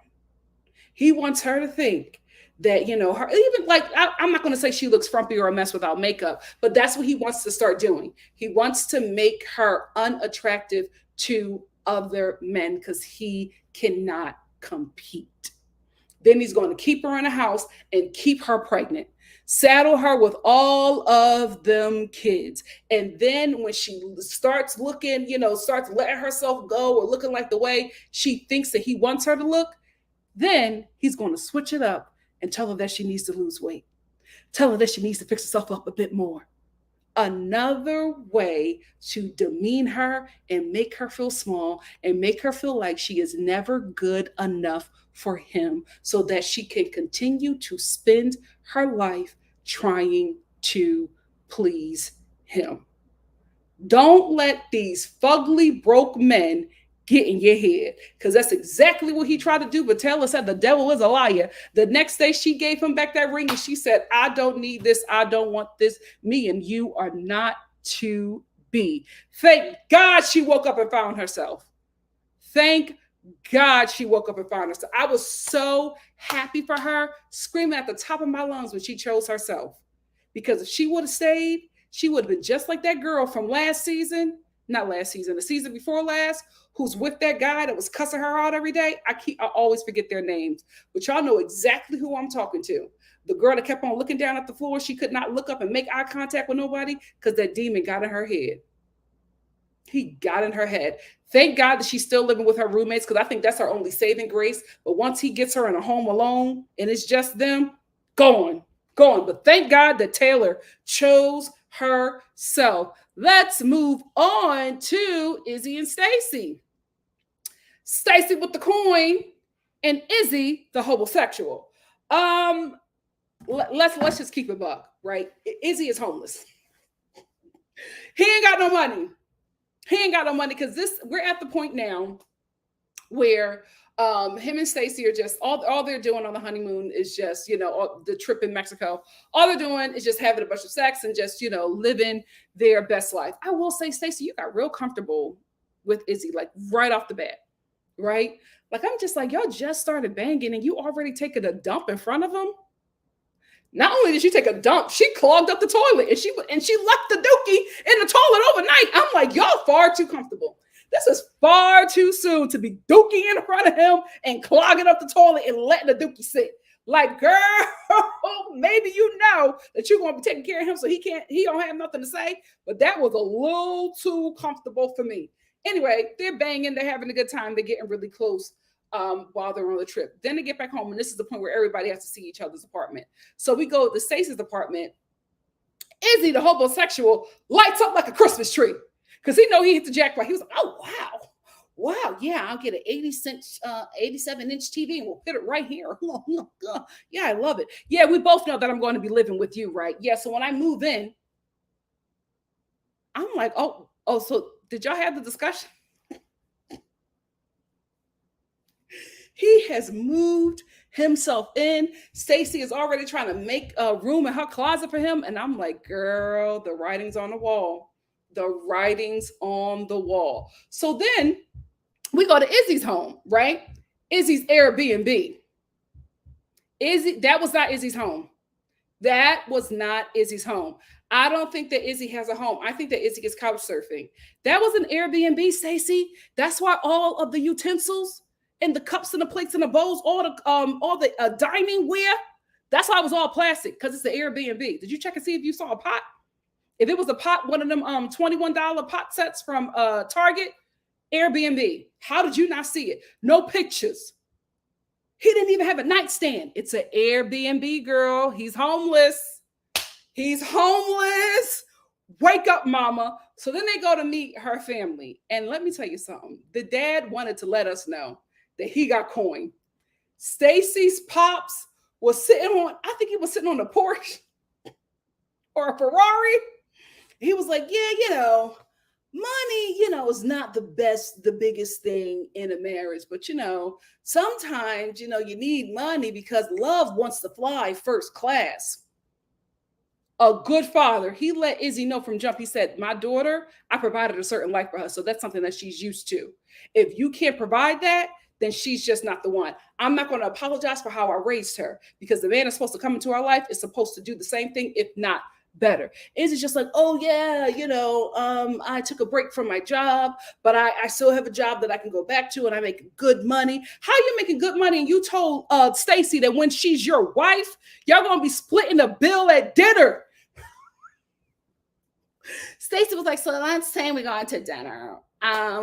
[SPEAKER 1] He wants her to think that, her, even like, I'm not going to say she looks frumpy or a mess without makeup, but that's what he wants to start doing. He wants to make her unattractive to other men because he cannot compete. Then he's going to keep her in a house and keep her pregnant, saddle her with all of them kids. And then when she starts looking, starts letting herself go or looking like the way she thinks that he wants her to look, then he's going to switch it up and tell her that she needs to lose weight. Tell her that she needs to fix herself up a bit more. Another way to demean her and make her feel small and make her feel like she is never good enough for him so that she can continue to spend her life trying to please him. Don't let these fugly broke men get in your head, because that's exactly what he tried to do. But Taylor said the devil is a liar. The next day she gave him back that ring and she said, I don't need this. I don't want this. Me and you are not to be. Thank God she woke up and found herself. Thank God she woke up and found herself. I was so happy for her, screaming at the top of my lungs when she chose herself. Because if she would have stayed, she would have been just like that girl from last season. Not last season, the season before last, who's with that guy that was cussing her out every day. I always forget their names, but y'all know exactly who I'm talking to. The girl that kept on looking down at the floor. She could not look up and make eye contact with nobody because that demon got in her head. He got in her head. Thank God that she's still living with her roommates, because I think that's her only saving grace. But once he gets her in a home alone and it's just them, gone. But thank God that Taylor chose herself. Let's move on to Izzy and Stacy. Stacy with the coin and Izzy the homosexual. Let's just keep it buck, right? Izzy is homeless. He ain't got no money. Because we're at the point now where him and Stacy are just all they're doing on the honeymoon is just, the trip in Mexico. All they're doing is just having a bunch of sex and just, living their best life. I will say, Stacy, you got real comfortable with Izzy, like right off the bat, right? Like, I'm just like, y'all just started banging and you already taking a dump in front of him. Not only did she take a dump, she clogged up the toilet and she left the dookie in the toilet overnight. I'm like, y'all far too comfortable. This is far too soon to be dookie in front of him and clogging up the toilet and letting the dookie sit. Like, girl, maybe you know that you're going to be taking care of him so he don't have nothing to say. But that was a little too comfortable for me. Anyway, they're banging. They're having a good time. They're getting really close while they're on the trip. Then they get back home, and this is the point where everybody has to see each other's apartment. So we go to Stacy's apartment. Izzy, the homosexual, lights up like a Christmas tree because he know he hit the jackpot. He was like, oh, wow, yeah, I'll get an 87-inch TV and we'll fit it right here. Yeah, I love it. Yeah, we both know that I'm going to be living with you, right? Yeah, so when I move in, I'm like, oh, so did y'all have the discussion? He has moved himself in. Stacy is already trying to make a room in her closet for him. And I'm like, girl, the writing's on the wall. The writing's on the wall. So then we go to Izzy's home, right? Izzy's Airbnb. That was not Izzy's home. That was not Izzy's home. I don't think that Izzy has a home. I think that Izzy is couch surfing. That was an Airbnb, Stacy. That's why all of the utensils and the cups and the plates and the bowls, all the dining ware, that's why it was all plastic, because it's the Airbnb. Did you check and see if you saw a pot? If it was a pot, one of them $21 pot sets from Target, Airbnb. How did you not see it? No pictures. He didn't even have a nightstand. It's an Airbnb, girl. He's homeless. He's homeless. Wake up, mama. So then they go to meet her family. And let me tell you something. The dad wanted to let us know that he got coin. Stacy's pops was sitting on, I think he was sitting on a Porsche or a Ferrari. He was like, yeah, money, is not the biggest thing in a marriage. But, sometimes, you need money because love wants to fly first class. A good father, he let Izzy know from jump. He said, my daughter, I provided a certain life for her. So that's something that she's used to. If you can't provide that, then she's just not the one. I'm not going to apologize for how I raised her, because the man is supposed to come into our life is supposed to do the same thing, if not better. Izzy's just like, oh yeah, I took a break from my job, but I still have a job that I can go back to, and I make good money. How are you making good money? And you told Stacy that when she's your wife, y'all gonna be splitting the bill at dinner. Stacy was like, so let's say we're going to dinner.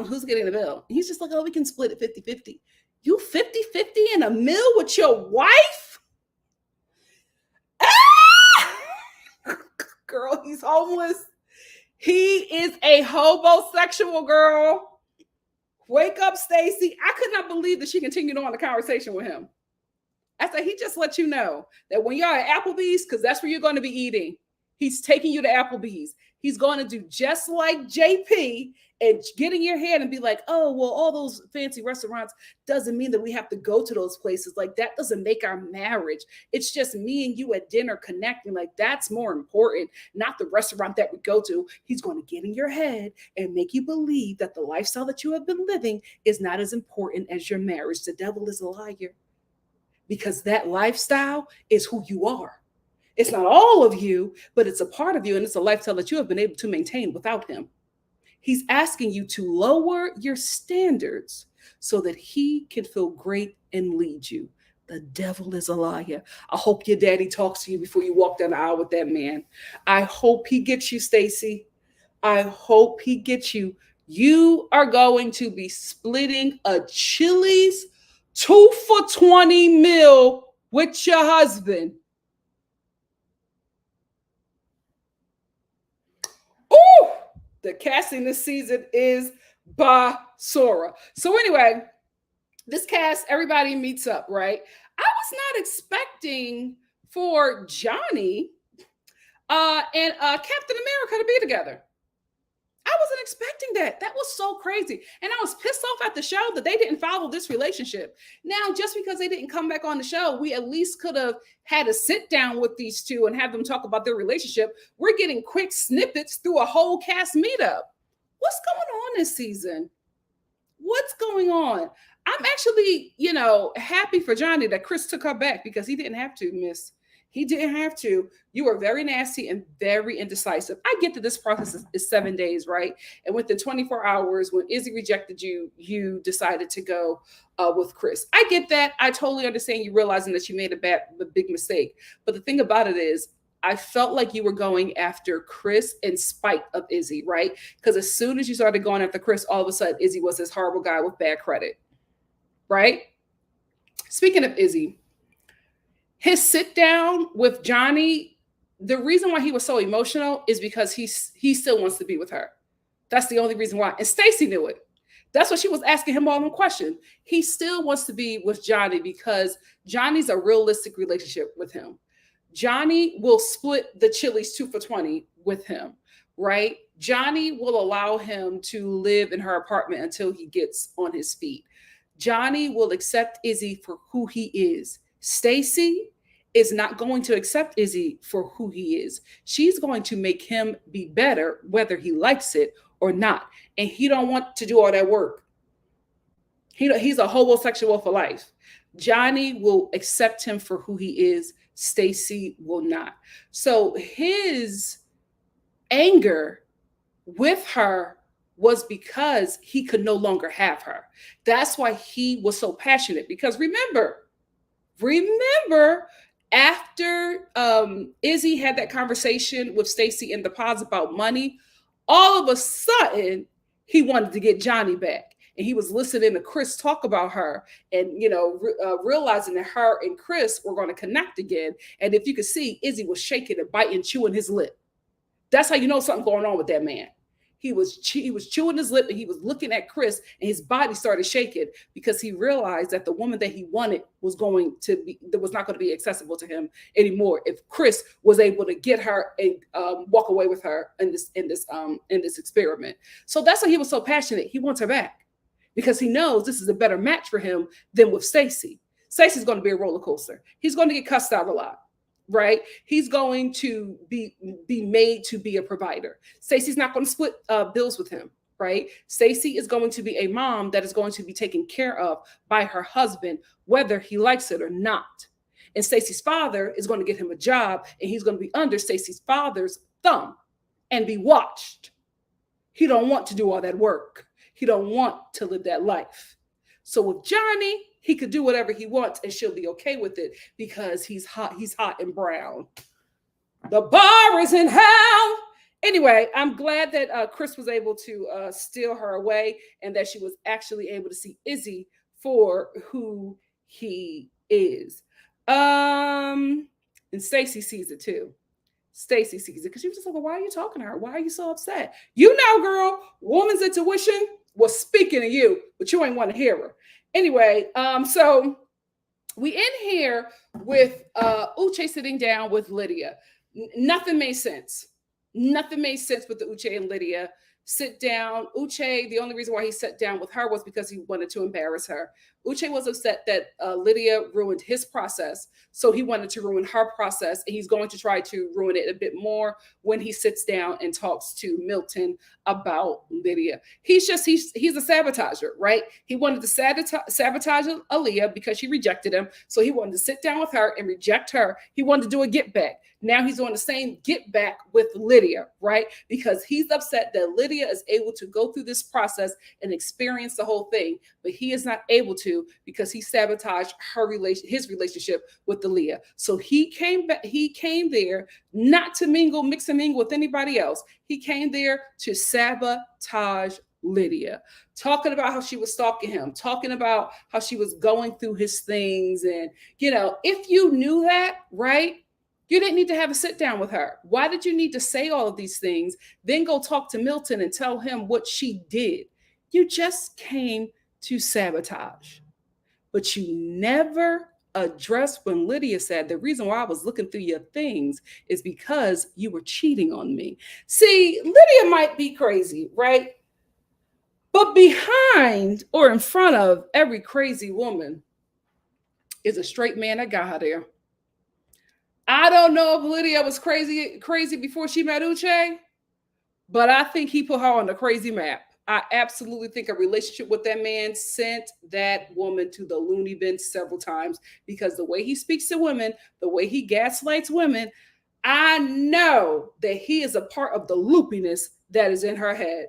[SPEAKER 1] Who's getting the bill? And he's just like, oh, we can split it 50-50. You 50-50 in a meal with your wife? Girl, he's homeless. He is a hobosexual, girl. Wake up, Stacy. I could not believe that she continued on the conversation with him. I said, he just let you know that when you're at Applebee's, because that's where you're going to be eating, he's taking you to Applebee's. He's going to do just like JP and get in your head and be like, oh, well, all those fancy restaurants doesn't mean that we have to go to those places. Like, that doesn't make our marriage. It's just me and you at dinner connecting. Like, that's more important, not the restaurant that we go to. He's going to get in your head and make you believe that the lifestyle that you have been living is not as important as your marriage. The devil is a liar, because that lifestyle is who you are. It's not all of you, but it's a part of you, and it's a lifestyle that you have been able to maintain without him. He's asking you to lower your standards so that he can feel great and lead you. The devil is a liar. I hope your daddy talks to you before you walk down the aisle with that man. I hope he gets you, Stacy. I hope he gets you. You are going to be splitting a Chili's 2 for $20 meal with your husband. Ooh, the casting this season is basura. So anyway, this cast, everybody meets up, right? I was not expecting for Johnny and Captain America to be together. I wasn't expecting that. That was so crazy. And I was pissed off at the show that they didn't follow this relationship. Now, just because they didn't come back on the show, we at least could have had a sit down with these two and have them talk about their relationship. We're getting quick snippets through a whole cast meetup. What's going on this season? What's going on? I'm actually, happy for Johnny that Chris took her back, because he didn't have to, miss. He didn't have to. You were very nasty and very indecisive. I get that this process is 7 days, right? And within 24 hours, when Izzy rejected you, you decided to go with Chris. I get that. I totally understand you realizing that you made a big mistake. But the thing about it is, I felt like you were going after Chris in spite of Izzy, right? Because as soon as you started going after Chris, all of a sudden, Izzy was this horrible guy with bad credit, right? Speaking of Izzy, his sit down with Johnny, the reason why he was so emotional is because he still wants to be with her. That's the only reason why. And Stacy knew it. That's what she was asking him all the questions. He still wants to be with Johnny because Johnny's a realistic relationship with him. Johnny will split the Chili's 2 for $20 with him, right? Johnny will allow him to live in her apartment until he gets on his feet. Johnny will accept Izzy for who he is. Stacy is not going to accept Izzy for who he is. She's going to make him be better, whether he likes it or not. And he don't want to do all that work. He's a homosexual for life. Johnny will accept him for who he is. Stacy will not. So his anger with her was because he could no longer have her. That's why he was so passionate. Because remember, after Izzy had that conversation with Stacy in the pods about money, all of a sudden he wanted to get Johnny back. And he was listening to Chris talk about her and, realizing that her and Chris were going to connect again. And if you could see, Izzy was shaking and biting, chewing his lip. That's how you know something going on with that man. He was chewing his lip and he was looking at Chris and his body started shaking because he realized that the woman that he wanted was not going to be accessible to him anymore. If Chris was able to get her and walk away with her in this experiment, so that's why he was so passionate. He wants her back because he knows this is a better match for him than with Stacy. Stacy's going to be a roller coaster. He's going to get cussed out a lot. Right? He's going to be made to be a provider. Stacy's not going to split bills with him, right? Stacy is going to be a mom that is going to be taken care of by her husband, whether he likes it or not. And Stacy's father is going to get him a job, and he's going to be under Stacy's father's thumb and be watched. He don't want to do all that work. He don't want to live that life. So with Johnny, he could do whatever he wants and she'll be okay with it because he's hot and brown. The bar is in hell. Anyway, I'm glad that Chris was able to steal her away and that she was actually able to see Izzy for who he is. And Stacy sees it too. Stacy sees it because she was just like, why are you talking to her? Why are you so upset? You know, girl, woman's intuition was speaking to you, but you ain't want to hear her. Anyway, so we end here with Uche sitting down with Lydia. Nothing made sense. Nothing made sense with the Uche and Lydia sit down. Uche, the only reason why he sat down with her was because he wanted to embarrass her. Uche was upset that Lydia ruined his process, so he wanted to ruin her process, and he's going to try to ruin it a bit more when he sits down and talks to Milton about Lydia. He's a sabotager, right? He wanted to sabotage Aaliyah because she rejected him, so he wanted to sit down with her and reject her. He wanted to do a get back. Now he's doing the same get back with Lydia, right? Because he's upset that Lydia is able to go through this process and experience the whole thing, but he is not able to because he sabotaged his relationship with Aaliyah. So he came back. He came there not to mix and mingle with anybody else. He came there to sabotage Lydia, talking about how she was stalking him, talking about how she was going through his things. And, if you knew that, right, you didn't need to have a sit down with her. Why did you need to say all of these things, then go talk to Milton and tell him what she did? You just came to sabotage. But you never addressed when Lydia said, the reason why I was looking through your things is because you were cheating on me. See, Lydia might be crazy, right? But behind or in front of every crazy woman is a straight man that got her there. I don't know if Lydia was crazy before she met Uche, but I think he put her on the crazy map. I absolutely think a relationship with that man sent that woman to the loony bin several times because the way he speaks to women, the way he gaslights women, I know that he is a part of the loopiness that is in her head.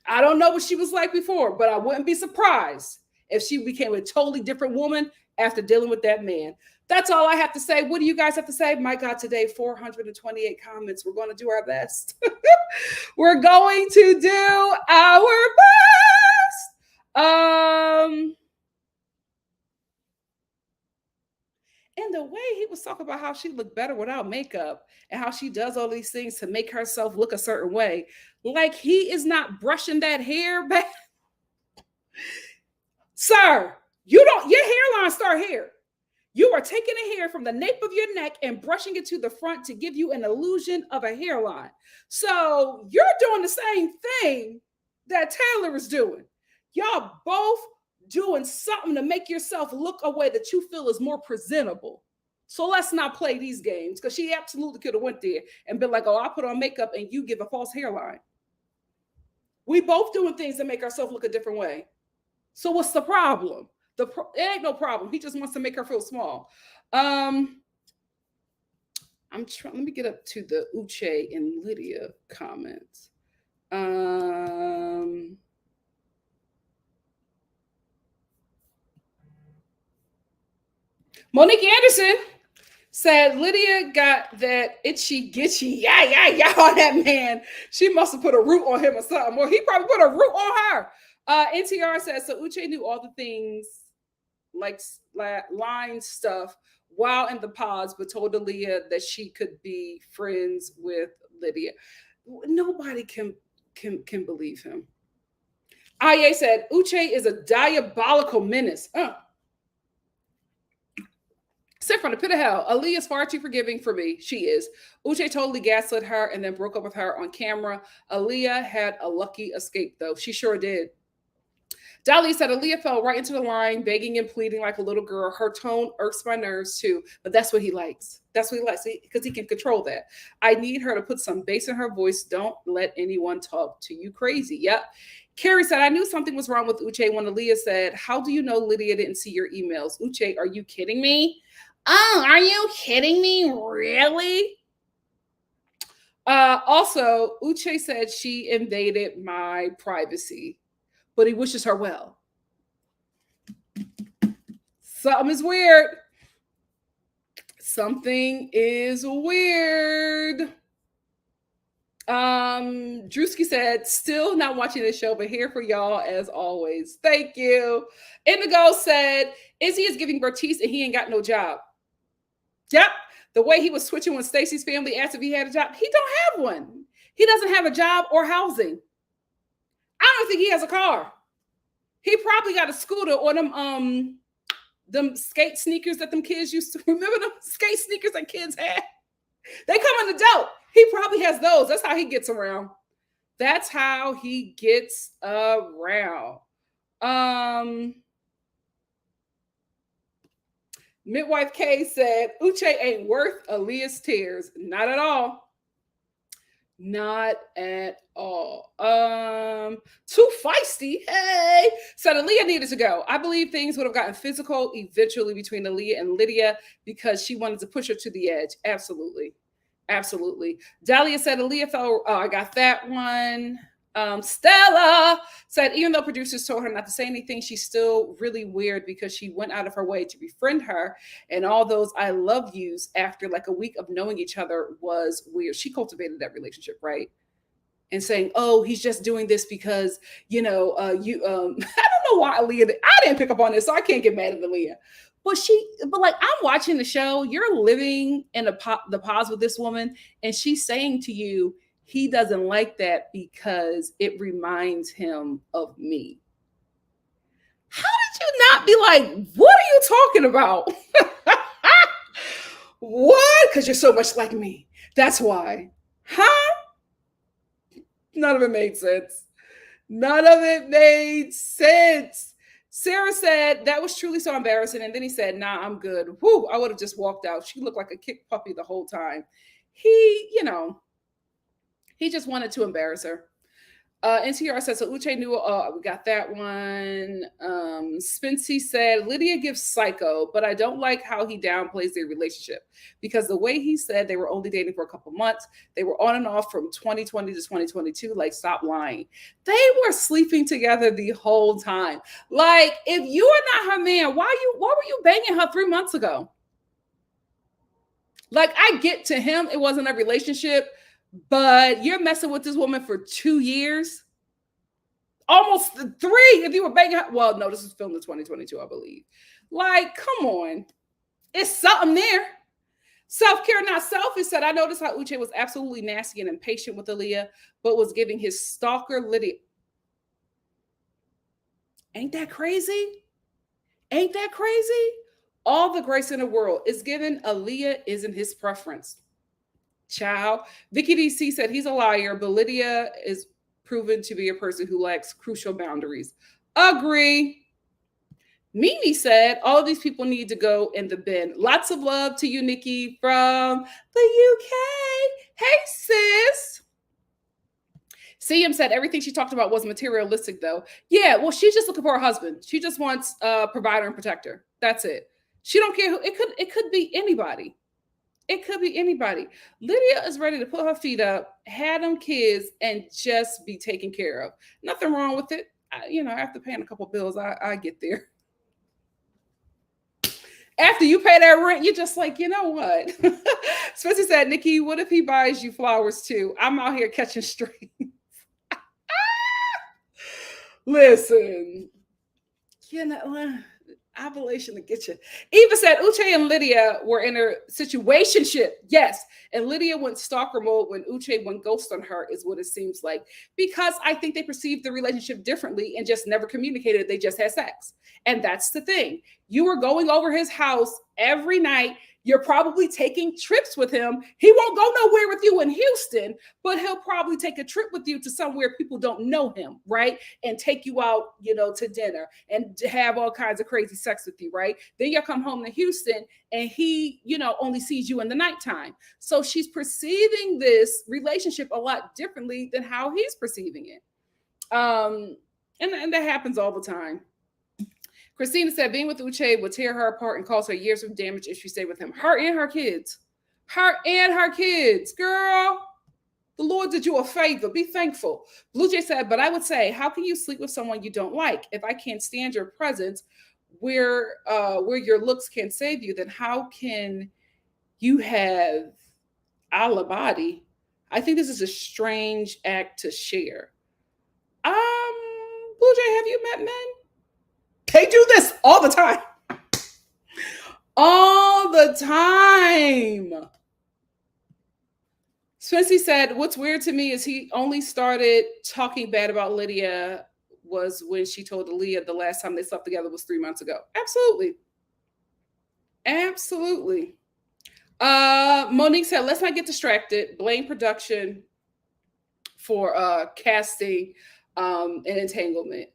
[SPEAKER 1] I don't know what she was like before, but I wouldn't be surprised if she became a totally different woman after dealing with that man. That's all I have to say. What do you guys have to say? My God, today, 428 comments. We're going to do our best. We're going to do our best. And the way he was talking about how she looked better without makeup and how she does all these things to make herself look a certain way, like he is not brushing that hair back. Sir, your hairline start here. You are taking a hair from the nape of your neck and brushing it to the front to give you an illusion of a hairline. So you're doing the same thing that Taylor is doing. Y'all both doing something to make yourself look a way that you feel is more presentable. So let's not play these games, because she absolutely could have went there and been like, oh, I put on makeup and you give a false hairline. We both doing things to make ourselves look a different way. So what's the problem? It ain't no problem. He just wants to make her feel small. I'm trying. Let me get up to the Uche and Lydia comments. Um, Monique Anderson said Lydia got that itchy gitchy yeah on that man. She must have put a root on him or something. Or he probably put a root on her. NTR says so Uche knew all the things like line stuff while in the pods, but told Aaliyah that she could be friends with Lydia. Nobody can believe him. Aye said Uche is a diabolical menace. Sent from the pit of hell. Aaliyah is far too forgiving for me. She is. Uche totally gaslit her and then broke up with her on camera. Aaliyah had a lucky escape, though. She sure did. Dahlia said Aaliyah fell right into the line, begging and pleading like a little girl. Her tone irks my nerves too, but that's what he likes. That's what he likes because he can control that. I need her to put some bass in her voice. Don't let anyone talk to you crazy. Yep. Carrie said, I knew something was wrong with Uche when Aaliyah said, how do you know Lydia didn't see your emails? Uche, are you kidding me? Oh, are you kidding me? Really? Also, Uche said she invaded my privacy, but he wishes her well. Something is weird. Something is weird. Drewski said, still not watching this show, but here for y'all as always. Thank you. Indigo said, Izzy is giving Bertice and he ain't got no job. Yep. The way he was switching when Stacy's family asked if he had a job, he don't have one. He doesn't have a job or housing. I don't think he has a car. He probably got a scooter or them skate sneakers that them kids used to remember them skate sneakers that kids had. They come in the dope. He probably has those. That's how he gets around. That's how he gets around. Midwife K said, Uche ain't worth Aaliyah's tears. Not at all. Not at all. Too feisty. Hey. Said Aaliyah needed to go. I believe things would have gotten physical eventually between Aaliyah and Lydia because she wanted to push her to the edge. Absolutely. Absolutely. Dahlia said Aaliyah fell. Oh, I got that one. Stella said, even though producers told her not to say anything, she's still really weird because she went out of her way to befriend her. And all those I love yous after like a week of knowing each other was weird. She cultivated that relationship, right? And saying, oh, he's just doing this because, I don't know why Aaliyah, I didn't pick up on this, so I can't get mad at Aaliyah. But like, I'm watching the show, you're living in the pause with this woman, and she's saying to you, he doesn't like that because it reminds him of me. How did you not be like, what are you talking about? What? Because you're so much like me. That's why. Huh? None of it made sense. None of it made sense. Sarah said, that was truly so embarrassing. And then he said, nah, I'm good. Whew, I would have just walked out. She looked like a kicked puppy the whole time. He just wanted to embarrass her. NTR said, so Uche knew, we got that one. Spency said, Lydia gives psycho, but I don't like how he downplays their relationship because the way he said they were only dating for a couple months, they were on and off from 2020 to 2022. Like, stop lying. They were sleeping together the whole time. Like, if you are not her man, why were you banging her 3 months ago? Like, I get to him, it wasn't a relationship, but you're messing with this woman for 2 years, almost 3. If you were banging her, well, no, this was filmed in 2022, I believe. Like, come on, it's something there. Self-care, not selfish, said, I noticed how Uche was absolutely nasty and impatient with Aaliyah, but was giving his stalker Lydia. Ain't that crazy? Ain't that crazy? All the grace in the world is given. Aaliyah isn't his preference. Child. Vicky DC said he's a liar, but Lydia is proven to be a person who lacks crucial boundaries. Agree. Mimi said all of these people need to go in the bin. Lots of love to you, Nikki, from the UK. Hey, sis. CM said everything she talked about was materialistic, though. Yeah, well, she's just looking for a husband. She just wants a provider and protector. That's it. She don't care who. It could be anybody. It could be anybody. Lydia is ready to put her feet up, have them kids, and just be taken care of. Nothing wrong with it. After paying a couple bills, I get there. After you pay that rent, you're just like, you know what? Spencer said, Nikki, what if he buys you flowers too? I'm out here catching strays. Listen, you know, ovulation to get you. Eva said Uche and Lydia were in a situationship. Yes. And Lydia went stalker mode when Uche went ghost on her, is what it seems like. Because I think they perceived the relationship differently and just never communicated. They just had sex. And that's the thing. You were going over his house every night. You're probably taking trips with him. He won't go nowhere with you in Houston, but he'll probably take a trip with you to somewhere people don't know him, right? And take you out, to dinner and have all kinds of crazy sex with you, right? Then you'll come home to Houston and he, only sees you in the nighttime. So she's perceiving this relationship a lot differently than how he's perceiving it. And that happens all the time. Christina said being with Uche would tear her apart and cause her years of damage if she stayed with him. Her and her kids. Her and her kids. Girl, the Lord did you a favor. Be thankful. Blue Jay said, but I would say, how can you sleep with someone you don't like? If I can't stand your presence where your looks can't save you, then how can you have a body? I think this is a strange act to share. Blue Jay, have you met men? They do this all the time. All the time. Spency said, what's weird to me is he only started talking bad about Lydia was when she told Aaliyah the last time they slept together was 3 months ago. Absolutely. Absolutely. Monique said, let's not get distracted. Blame production for casting and entanglement.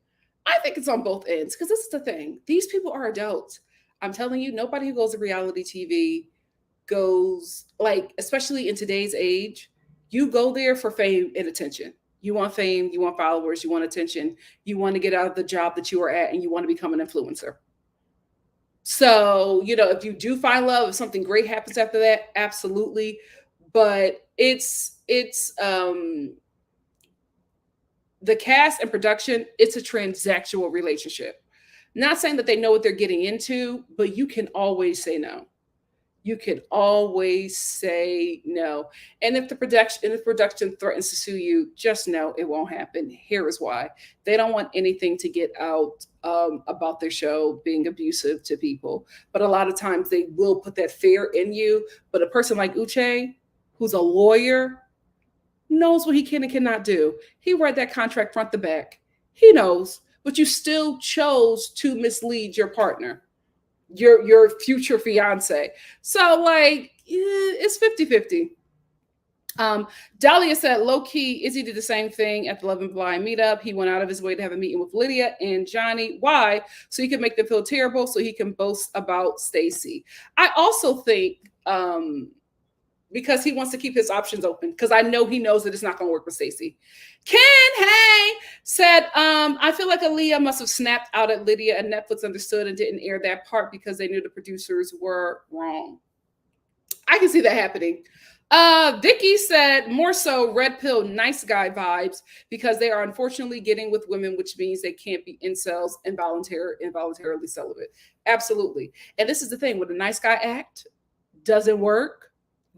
[SPEAKER 1] I think it's on both ends because this is the thing. These people are adults. I'm telling you, nobody who goes to reality TV goes, especially in today's age, you go there for fame and attention. You want fame, you want followers, you want attention, you want to get out of the job that you are at, and you want to become an influencer. So, if you do find love, if something great happens after that, absolutely. But it's the cast and production, it's a transactional relationship. Not saying that they know what they're getting into, but you can always say no. You can always say no. And if the production threatens to sue you, just know it won't happen. Here is why. They don't want anything to get out about their show being abusive to people. But a lot of times they will put that fear in you. But a person like Uche, who's a lawyer, knows what he can and cannot do. He read that contract front to back. He knows, but you still chose to mislead your partner, your future fiance. So it's 50-50. Dahlia said, low key, Izzy did the same thing at the Love and Blind meetup. He went out of his way to have a meeting with Lydia and Johnny. Why? So he could make them feel terrible, so he can boast about Stacy. I also think because he wants to keep his options open, because I know he knows that it's not going to work with Stacy. Ken, hey, said, I feel like Aaliyah must have snapped out at Lydia and Netflix understood and didn't air that part because they knew the producers were wrong. I can see that happening. Vicky said, more so red pill nice guy vibes because they are unfortunately getting with women, which means they can't be incels and involuntarily celibate. Absolutely. And this is the thing, when a nice guy act doesn't work,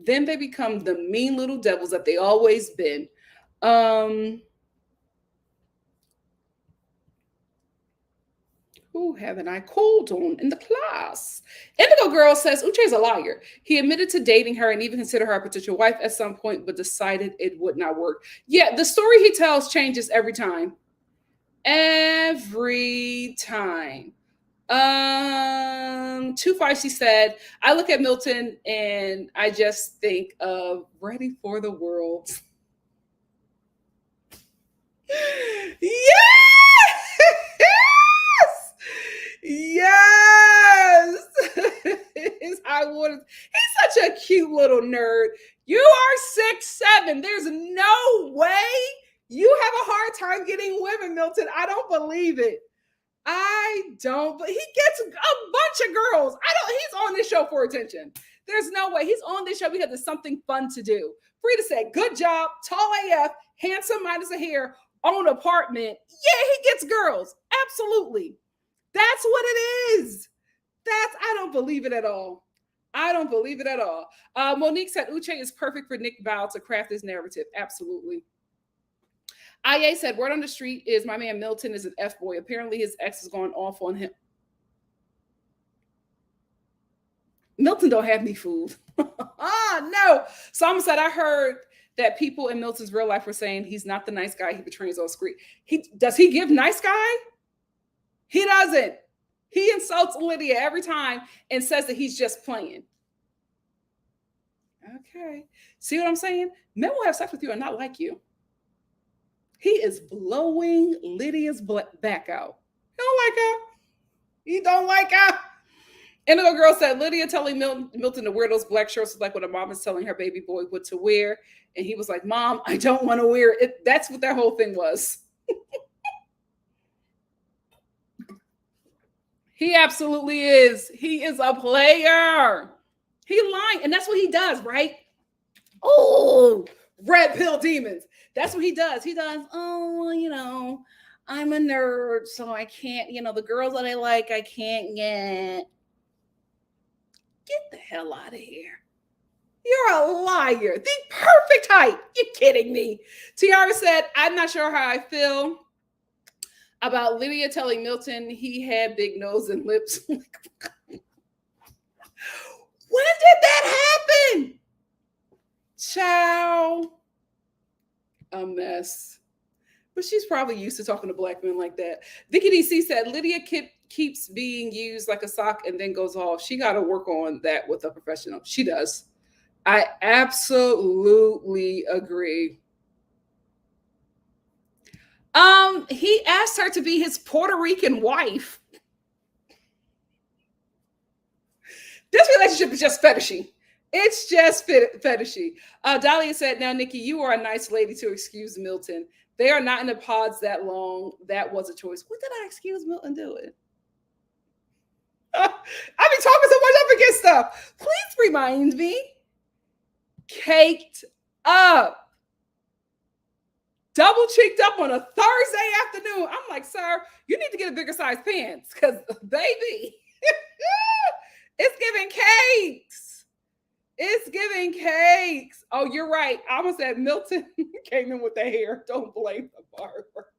[SPEAKER 1] then they become the mean little devils that they always been. Who haven't I called on in the class? Indigo Girl says Uche is a liar. He admitted to dating her and even considered her a potential wife at some point, but decided it would not work. Yeah, the story he tells changes every time. Every time. 2-5, she said, I look at Milton and I just think of Ready for the World. Yes! His high waters. He's such a cute little nerd. You are 6'7". There's no way you have a hard time getting women, Milton. I don't believe it. I don't, but he gets a bunch of girls. He's on this show for attention. There's no way. He's on this show because there's something fun to do. Frida said, good job, tall AF, handsome minus a hair, own apartment. Yeah, he gets girls. Absolutely. That's what it is. I don't believe it at all. I don't believe it at all. Monique said, Uche is perfect for Nick Val to craft his narrative. Absolutely. IA said, word on the street is my man Milton is an F-boy. Apparently his ex is going off on him. Milton don't have me fooled. No. Someone said, I heard that people in Milton's real life were saying he's not the nice guy he portrays on screen. Does he give nice guy? He doesn't. He insults Lydia every time and says that he's just playing. Okay. See what I'm saying? Men will have sex with you and not like you. He is blowing Lydia's back out. He don't like her. He don't like her. Indigo Girl said, Lydia telling Milton to wear those black shorts is like when a mom is telling her baby boy what to wear. And he was like, Mom, I don't want to wear it. That's what that whole thing was. He absolutely is. He is a player. He lying. And that's what he does, right? Oh, red pill demons. That's what he does. He does, I'm a nerd, so I can't, the girls that I like, I can't get. Get the hell out of here. You're a liar. The perfect height. You're kidding me. Tiara said, I'm not sure how I feel about Lydia telling Milton he had big nose and lips. When did that happen? Ciao. A mess. But she's probably used to talking to black men like that. Vicky DC said, Lydia keeps being used like a sock and then goes off. She got to work on that with a professional. She does. I absolutely agree. He asked her to be his Puerto Rican wife. This relationship is just fetishy. It's just fetishy. Dahlia said, now, Nikki, you are a nice lady to excuse Milton. They are not in the pods that long. That was a choice. What did I excuse Milton doing? I've been talking so much, I forget stuff. Please remind me. Caked up. Double cheeked up on a Thursday afternoon. I'm like, sir, you need to get a bigger size pants because, baby, it's giving cakes. It's giving cakes. Oh, you're right. I almost said Milton came in with the hair. Don't blame the barber.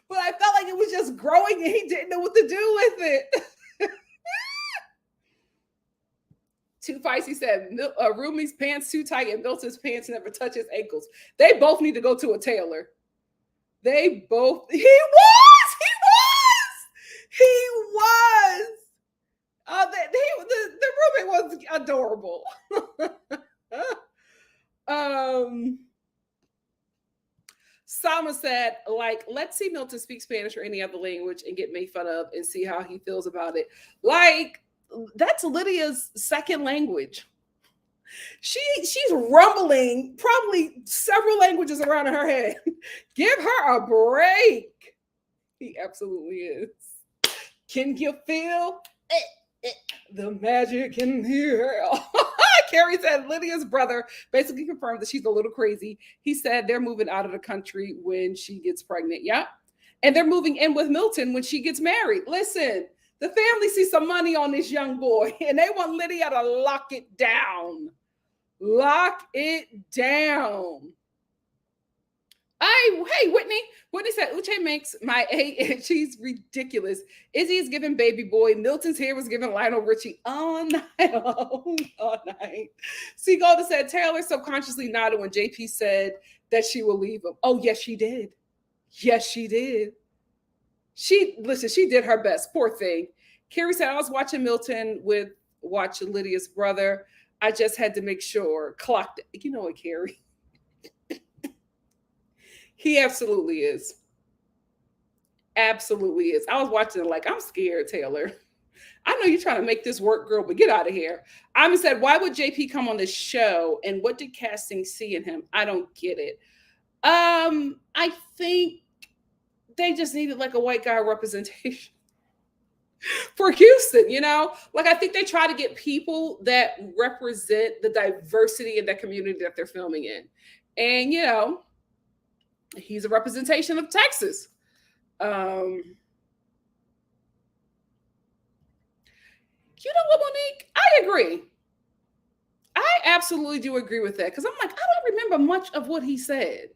[SPEAKER 1] But I felt like it was just growing and he didn't know what to do with it. Too Feisty said, Rumi's pants too tight and Milton's pants never touch his ankles. They both need to go to a tailor. He was. The roommate was adorable. Sama said, like, let's see Milton speak Spanish or any other language and get made fun of and see how he feels about it. Like, that's Lydia's second language. She's rumbling probably several languages around in her head. Give her a break. He absolutely is. Can you feel the magic in here? Carrie said Lydia's brother basically confirmed that she's a little crazy. He said they're moving out of the country when she gets pregnant. Yeah. And they're moving in with Milton when she gets married. Listen, the family sees some money on this young boy and they want Lydia to lock it down. Lock it down. Hey, Whitney. Whitney said, Uche makes my and she's ridiculous. Izzy is giving baby boy. Milton's hair was giving Lionel Richie all night. All night. See, Golda said, Taylor subconsciously nodded when JP said that she will leave him. Oh, yes, she did. Yes, she did. She did her best. Poor thing. Carrie said, I was watching Milton watching Lydia's brother. I just had to make sure. Clocked it. You know what, Carrie? He absolutely is. Absolutely is. I was watching it like, I'm scared, Taylor. I know you're trying to make this work, girl, but get out of here. I said, why would JP come on this show? And what did casting see in him? I don't get it. I think they just needed like a white guy representation. for Houston, you know? Like, I think they try to get people that represent the diversity in that community that they're filming in. And, you know, he's a representation of Texas. You know what, Monique? I agree. I absolutely do agree with that because I'm like, I don't remember much of what he said.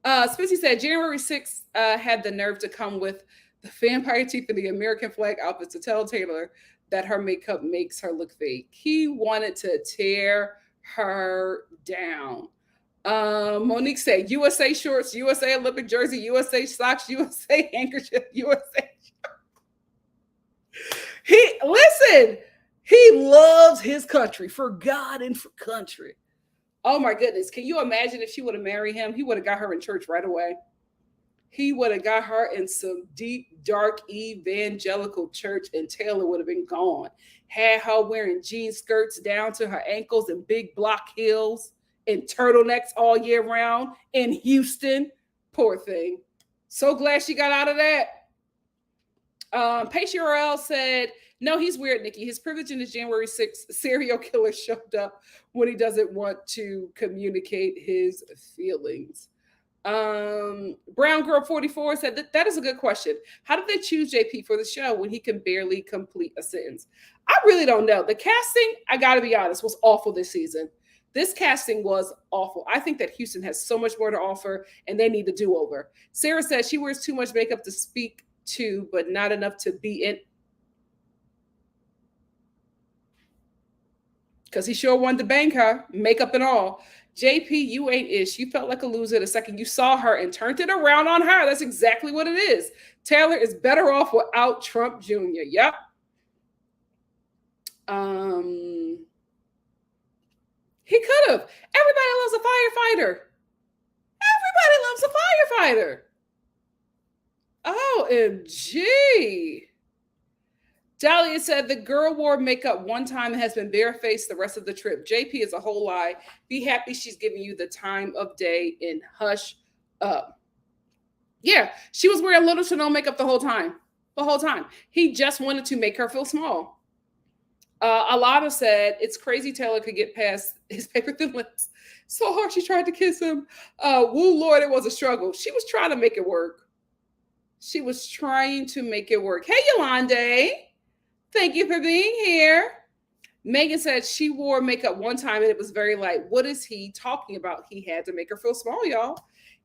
[SPEAKER 1] Spitzy said January 6th had the nerve to come with the vampire teeth and the American flag outfit to tell Taylor that her makeup makes her look fake. He wanted to tear her down. Monique said USA shorts, USA Olympic jersey, USA socks, USA handkerchief, USA. He loves his country for God and for country. Oh my goodness. Can you imagine if she would have married him? He would have got her in church right away. He would have got her in some deep, dark evangelical church, and Taylor would have been gone. Had her wearing jean skirts down to her ankles and big block heels and turtlenecks all year round in Houston. Poor thing. So glad she got out of that. Paige URL said, no, he's weird, Nikki. His privilege in his January 6th serial killer showed up when he doesn't want to communicate his feelings. Brown Girl 44 said that is a good question. How did they choose JP for the show when he can barely complete a sentence? I really don't know. The casting, I got to be honest, was awful this season. This casting was awful. I think that Houston has so much more to offer and they need a do-over. Sarah said she wears too much makeup to speak to, but not enough to be in. Because he sure wanted to bang her, makeup and all. JP, you ain't ish. You felt like a loser the second you saw her and turned it around on her. That's exactly what it is. Taylor is better off without Trump Jr. Yep. He could have. Everybody loves a firefighter. Everybody loves a firefighter. OMG. Dahlia said the girl wore makeup one time and has been barefaced the rest of the trip. JP is a whole lie. Be happy she's giving you the time of day and hush up. Yeah, she was wearing little to no makeup the whole time. The whole time. He just wanted to make her feel small. Alana said it's crazy Taylor could get past his paper thin lips. So hard she tried to kiss him. Woo Lord, it was a struggle. She was trying to make it work. She was trying to make it work. Hey, Yolande. Thank you for being here. Megan said she wore makeup one time and it was very light. What is he talking about? He had to make her feel small, y'all.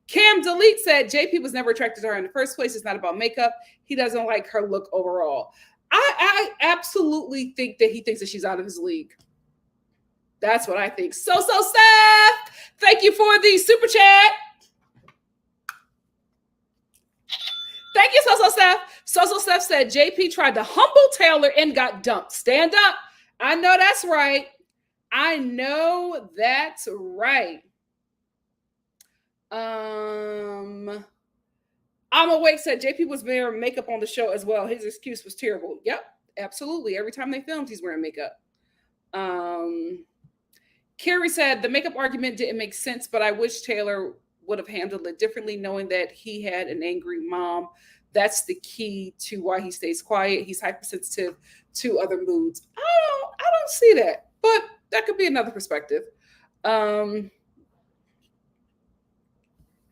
[SPEAKER 1] Cam Delete said JP was never attracted to her in the first place. It's not about makeup. He doesn't like her look overall. I absolutely think that he thinks that she's out of his league. That's what I think. So, Steph, thank you for the super chat. Thank you, Steph. Steph said JP tried to humble Taylor and got dumped. Stand up. I know that's right. I know that's right. I'm awake said JP was wearing makeup on the show as well. His excuse was terrible. Yep, absolutely. Every time they filmed, he's wearing makeup. Carrie said the makeup argument didn't make sense, but I wish Taylor would have handled it differently, knowing that he had an angry mom. That's the key to why he stays quiet. He's hypersensitive to other moods. I don't see that, but that could be another perspective.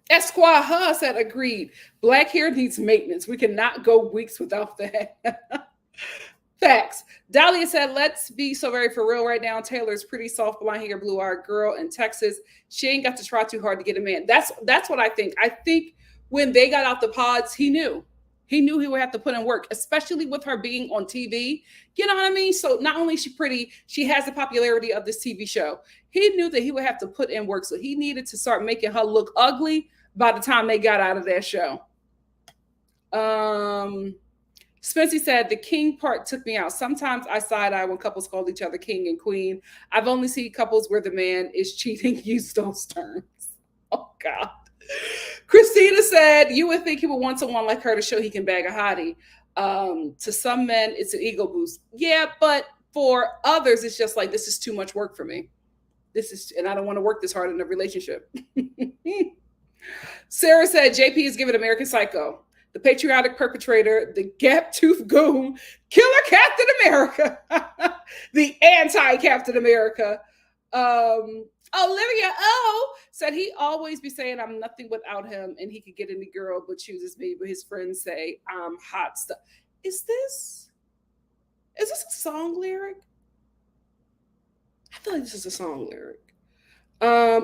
[SPEAKER 1] Esquire said agreed. Black hair needs maintenance. We cannot go weeks without that. Facts. Dahlia said, let's be so very for real right now. Taylor's pretty soft, blonde hair, blue-eyed girl in Texas. She ain't got to try too hard to get a man. That's what I think. I think when they got out the pods, he knew. He knew he would have to put in work, especially with her being on TV. You know what I mean? So not only is she pretty, she has the popularity of this TV show. He knew that he would have to put in work. So he needed to start making her look ugly by the time they got out of that show. Spency said, the king part took me out. Sometimes I side-eye when couples call each other king and queen. I've only seen couples where the man is cheating use those terms. Oh, God. Christina said, you would think he would want someone like her to show he can bag a hottie. To some men, it's an ego boost. Yeah, but for others, it's just like, this is too much work for me. And I don't want to work this hard in a relationship. Sarah said, JP is giving American Psycho. the patriotic perpetrator, the gap-toothed goon, killer Captain America, the anti-Captain America. Olivia said he always be saying I'm nothing without him and he could get any girl but chooses me, but his friends say I'm hot stuff. Is this a song lyric? I feel like this is a song lyric.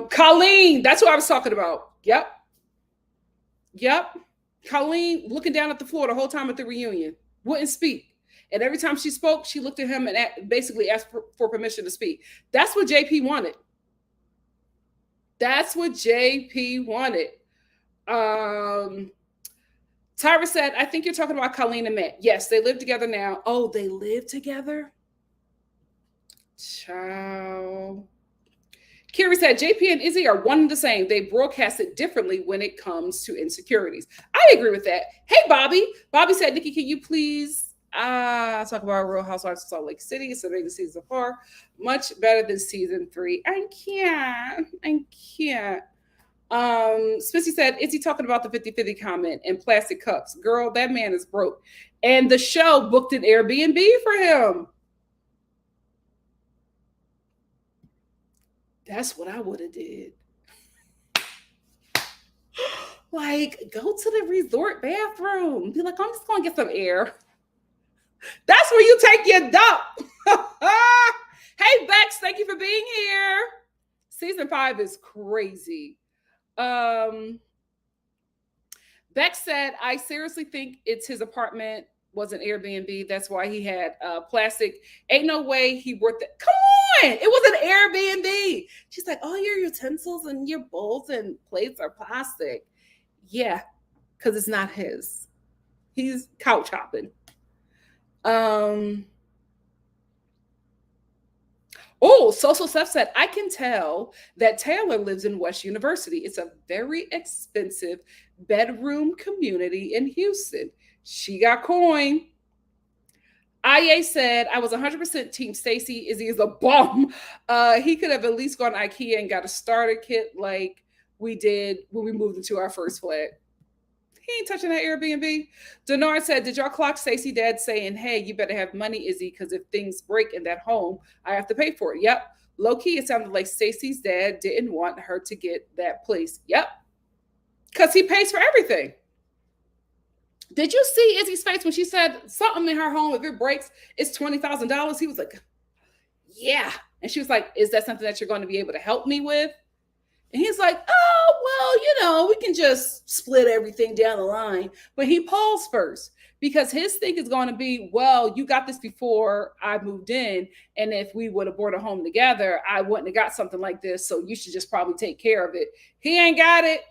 [SPEAKER 1] Colleen, that's what I was talking about. Yep. Colleen looking down at the floor the whole time at the reunion, wouldn't speak. And every time she spoke, she looked at him and basically asked for permission to speak. That's what JP wanted. Tyra said, I think you're talking about Colleen and Matt. Yes, they live together now. Oh, they live together? Ciao. Kiri said, JP and Izzy are one and the same. They broadcast it differently when it comes to insecurities. I agree with that. Hey, Bobby. Bobby said, Nikki, can you please talk about Real Housewives of Salt Lake City? It's amazing season so far. Much better than season 3. I can't. Spissy said, is he talking about the 50-50 comment and plastic cups? Girl, that man is broke. And the show booked an Airbnb for him. That's what I would have did. Like, go to the resort bathroom. Be like, I'm just going to get some air. That's where you take your dump. Hey, Bex, thank you for being here. Season 5 is crazy. Bex said, I seriously think it's his apartment was an Airbnb. That's why he had plastic. Ain't no way he worked that. Come on. It was an Airbnb. She's like, all your utensils and your bowls and plates are plastic. Yeah, because it's not his. He's couch hopping. Social Steph said, I can tell that Taylor lives in West University. It's a very expensive bedroom community in Houston. She got coin. IA said, I was 100% team Stacy. Izzy is a bum. He could have at least gone to IKEA and got a starter kit like we did when we moved into our first flat. He ain't touching that Airbnb. Denard said, did y'all clock Stacy dad saying, hey, you better have money, Izzy, because if things break in that home, I have to pay for it. Yep. Low key, it sounded like Stacy's dad didn't want her to get that place. Yep. Because he pays for everything. Did you see Izzy's face when she said something in her home, if it breaks, it's $20,000? He was like, yeah. And she was like, is that something that you're going to be able to help me with? And he's like, oh, well, we can just split everything down the line. But he paused first because his thing is going to be, well, you got this before I moved in. And if we would have bought a home together, I wouldn't have got something like this. So you should just probably take care of it. He ain't got it.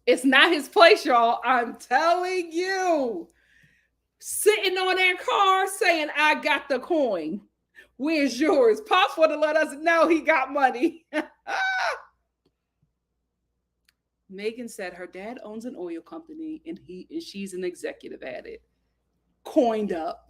[SPEAKER 1] It's not his place, y'all. I'm telling you. Sitting on that car saying, I got the coin. Where's yours? Pops would have let us know he got money. Megan said her dad owns an oil company and she's an executive at it. Coined up.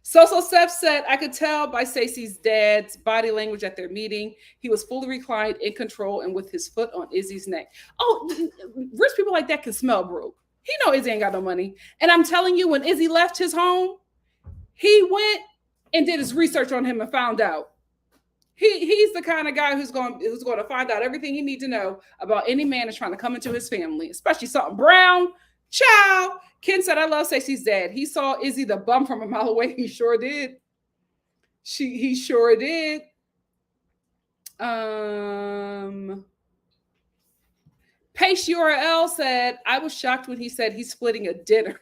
[SPEAKER 1] So Steph said, I could tell by Stacey's dad's body language at their meeting. He was fully reclined, in control, and with his foot on Izzy's neck. Oh, rich people like that can smell broke. He know Izzy ain't got no money. And I'm telling you, when Izzy left his home, he went and did his research on him and found out. He's the kind of guy who's going to find out everything he needs to know about any man that's trying to come into his family, especially something brown. Ciao. Ken said, I love Stacey's dad. He saw Izzy the bum from a mile away. He sure did. He sure did. Pace URL said, I was shocked when he said he's splitting a dinner.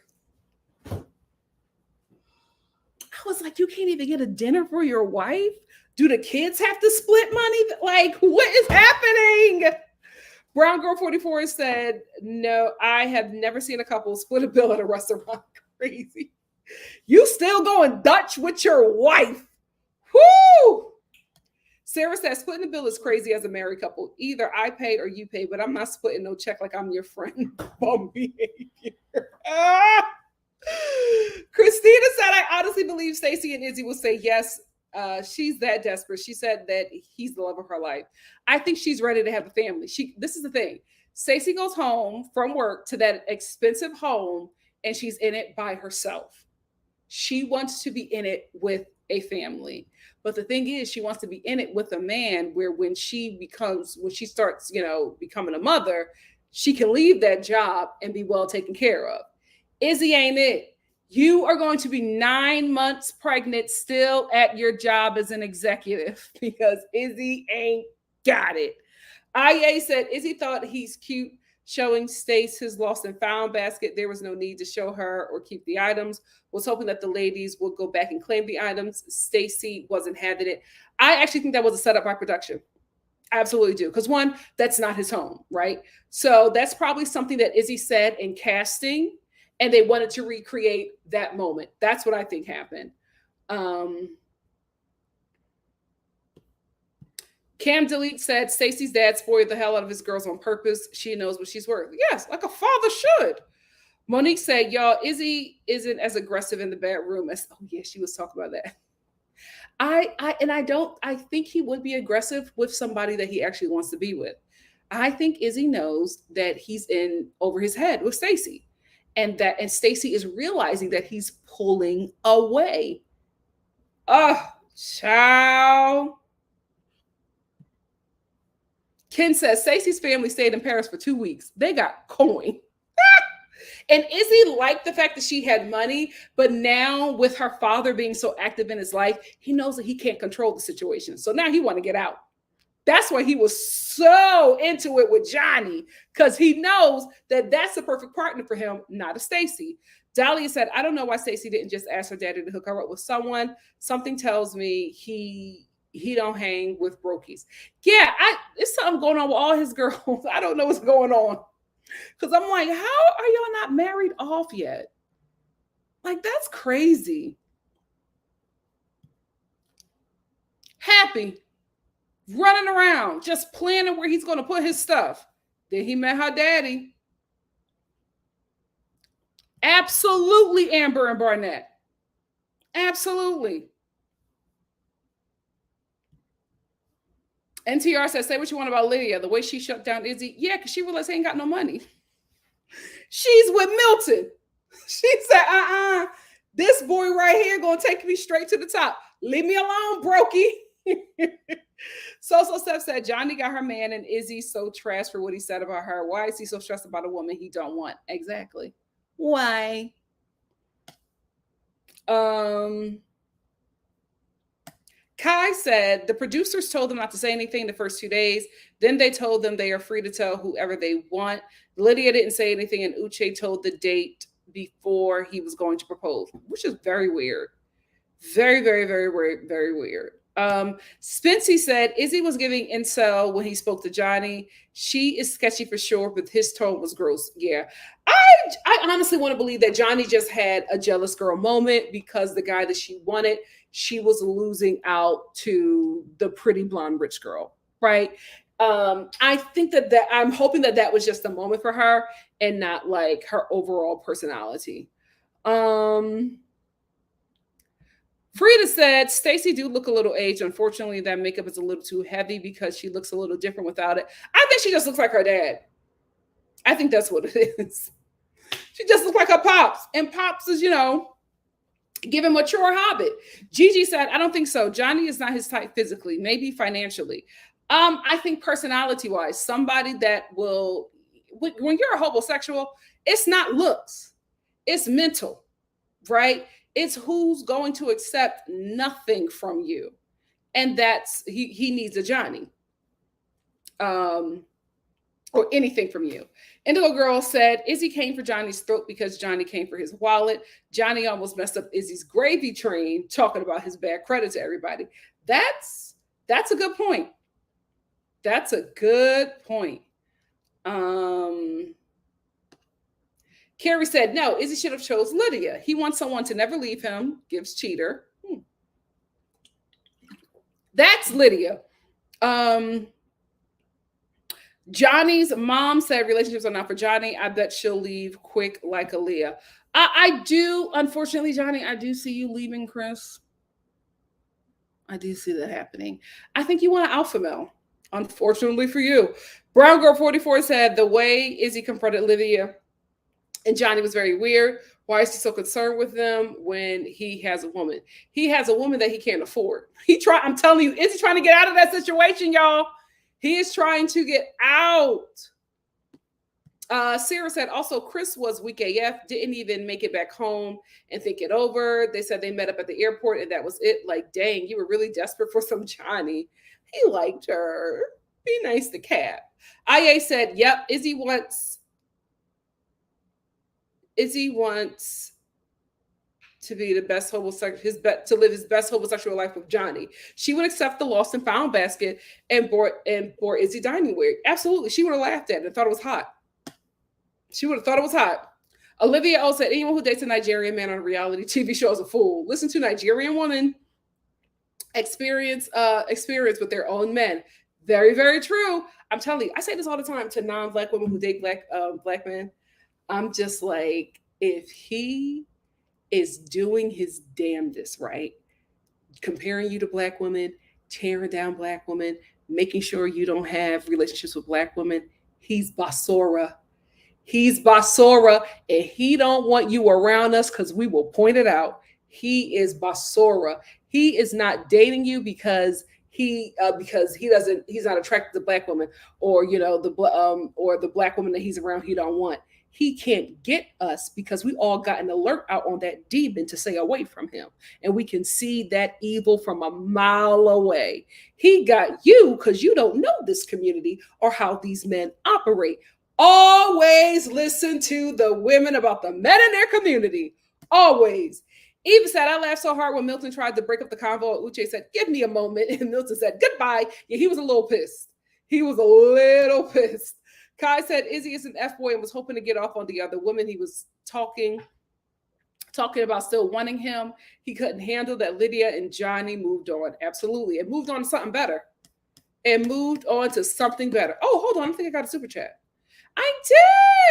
[SPEAKER 1] I was like, you can't even get a dinner for your wife? Do the kids have to split money? Like, what is happening? Brown Girl 44 said, no, I have never seen a couple split a bill at a restaurant. Crazy. You still going Dutch with your wife. Whoo! Sarah says, splitting the bill is crazy as a married couple. Either I pay or you pay, but I'm not splitting no check like I'm your friend. Bum behavior. Christina said, I honestly believe Stacy and Izzy will say yes. She's that desperate. She said that he's the love of her life. I think she's ready to have a family. This is the thing. Stacy goes home from work to that expensive home and she's in it by herself. She wants to be in it with a family. But the thing is, she wants to be in it with a man where when she starts, becoming a mother, she can leave that job and be well taken care of. Izzy ain't it. You are going to be 9 months pregnant still at your job as an executive because Izzy ain't got it. IA said Izzy thought he's cute showing Stace his lost and found basket. There was no need to show her or keep the items. Was hoping that the ladies would go back and claim the items. Stacy wasn't having it. I actually think that was a setup by production. I absolutely do. Because one, that's not his home, right? So that's probably something that Izzy said in casting, and they wanted to recreate that moment. That's what I think happened. Cam Delete said Stacy's dad spoiled the hell out of his girls on purpose. She knows what she's worth. Yes, like a father should. Monique said, y'all, Izzy isn't as aggressive in the bedroom as, oh yeah, she was talking about that. I think he would be aggressive with somebody that he actually wants to be with. I think Izzy knows that he's in over his head with Stacy. And Stacy is realizing that he's pulling away. Oh, child. Ken says Stacey's family stayed in Paris for 2 weeks. They got coin. And Izzy liked the fact that she had money, but now with her father being so active in his life, he knows that he can't control the situation. So now he want to get out. That's why he was so into it with Johnny, because he knows that that's the perfect partner for him, not a Stacy. Dahlia said, I don't know why Stacy didn't just ask her daddy to hook her up with someone. Something tells me he don't hang with brokies. Yeah, it's something going on with all his girls. I don't know what's going on. Because I'm like, how are y'all not married off yet? Like, that's crazy. Happy, running around, just planning where he's going to put his stuff. Then he met her daddy. Absolutely, Amber and Barnett. Absolutely. NTR says, say what you want about Lydia. The way she shut down Izzy. Yeah, because she realized he ain't got no money. She's with Milton. She said, this boy right here going to take me straight to the top. Leave me alone, brokey. So Steph said, Johnny got her man and Izzy's so trash for what he said about her. Why is he so stressed about a woman he don't want? Exactly. Why? Kai said the producers told them not to say anything the first 2 days. Then they told them they are free to tell whoever they want. Lydia didn't say anything, and Uche told the date before he was going to propose, which is very weird. Very, very, very, very, very weird. Spency said Izzy was giving incel when he spoke to Johnny. She is sketchy for sure, but his tone was gross. Yeah. I honestly want to believe that Johnny just had a jealous girl moment because the guy that she wanted, she was losing out to the pretty blonde rich girl, right? I think that I'm hoping that was just a moment for her and not like her overall personality. Frida said, Stacy do look a little aged. Unfortunately, that makeup is a little too heavy because she looks a little different without it. I think she just looks like her dad. I think that's what it is. She just looks like her Pops. And Pops is, giving mature hobbit. Gigi said, I don't think so. Johnny is not his type physically, maybe financially. I think personality-wise, somebody that will, when you're a homosexual, it's not looks. It's mental, right? It's who's going to accept nothing from you. And that's, he needs a Johnny. Or anything from you. Indigo Girl said, Izzy came for Johnny's throat because Johnny came for his wallet. Johnny almost messed up Izzy's gravy train talking about his bad credit to everybody. That's a good point. That's a good point. Carrie said, no, Izzy should have chose Lydia. He wants someone to never leave him, gives cheater. That's Lydia. Johnny's mom said relationships are not for Johnny. I bet she'll leave quick like Aaliyah. I do, unfortunately, Johnny, I do see you leaving Chris. I do see that happening. I think you want an alpha male. Unfortunately for you. Brown Girl 44 said the way Izzy confronted Lydia and Johnny was very weird. Why is he so concerned with them when he has a woman? He has a woman that he can't afford. I'm telling you, Izzy trying to get out of that situation, y'all. He is trying to get out. Sarah said also Chris was weak AF, didn't even make it back home and think it over. They said they met up at the airport and that was it. Like, dang, you were really desperate for some Johnny. He liked her. Be nice to Cap. IA said, yep, Izzy wants to be the best homosexual, to live his best homosexual life with Johnny. She would accept the lost and found basket and bought Izzy dining wear. Absolutely. She would have laughed at it and thought it was hot. She would have thought it was hot. Olivia O said, anyone who dates a Nigerian man on a reality TV show is a fool. Listen to Nigerian women experience with their own men. Very, very true. I'm telling you, I say this all the time to non-Black women who date Black men. I'm just like, if he is doing his damnedest, right? Comparing you to Black women, tearing down Black women, making sure you don't have relationships with Black women, he's Basura. He's Basura, and he don't want you around us because we will point it out. He is Basura. He is not dating you because he's not attracted to Black women, or the Black woman that he's around he don't want. He can't get us because we all got an alert out on that demon to stay away from him. And we can see that evil from a mile away. He got you because you don't know this community or how these men operate. Always listen to the women about the men in their community. Always. Eva said, I laughed so hard when Milton tried to break up the convo. Uche said, give me a moment. And Milton said, goodbye. Yeah, he was a little pissed. Kai said, Izzy is an F-boy and was hoping to get off on the other woman. He was talking about still wanting him. He couldn't handle that Lydia and Johnny moved on. Absolutely. It moved on to something better. Oh, hold on. I think I got a super chat. I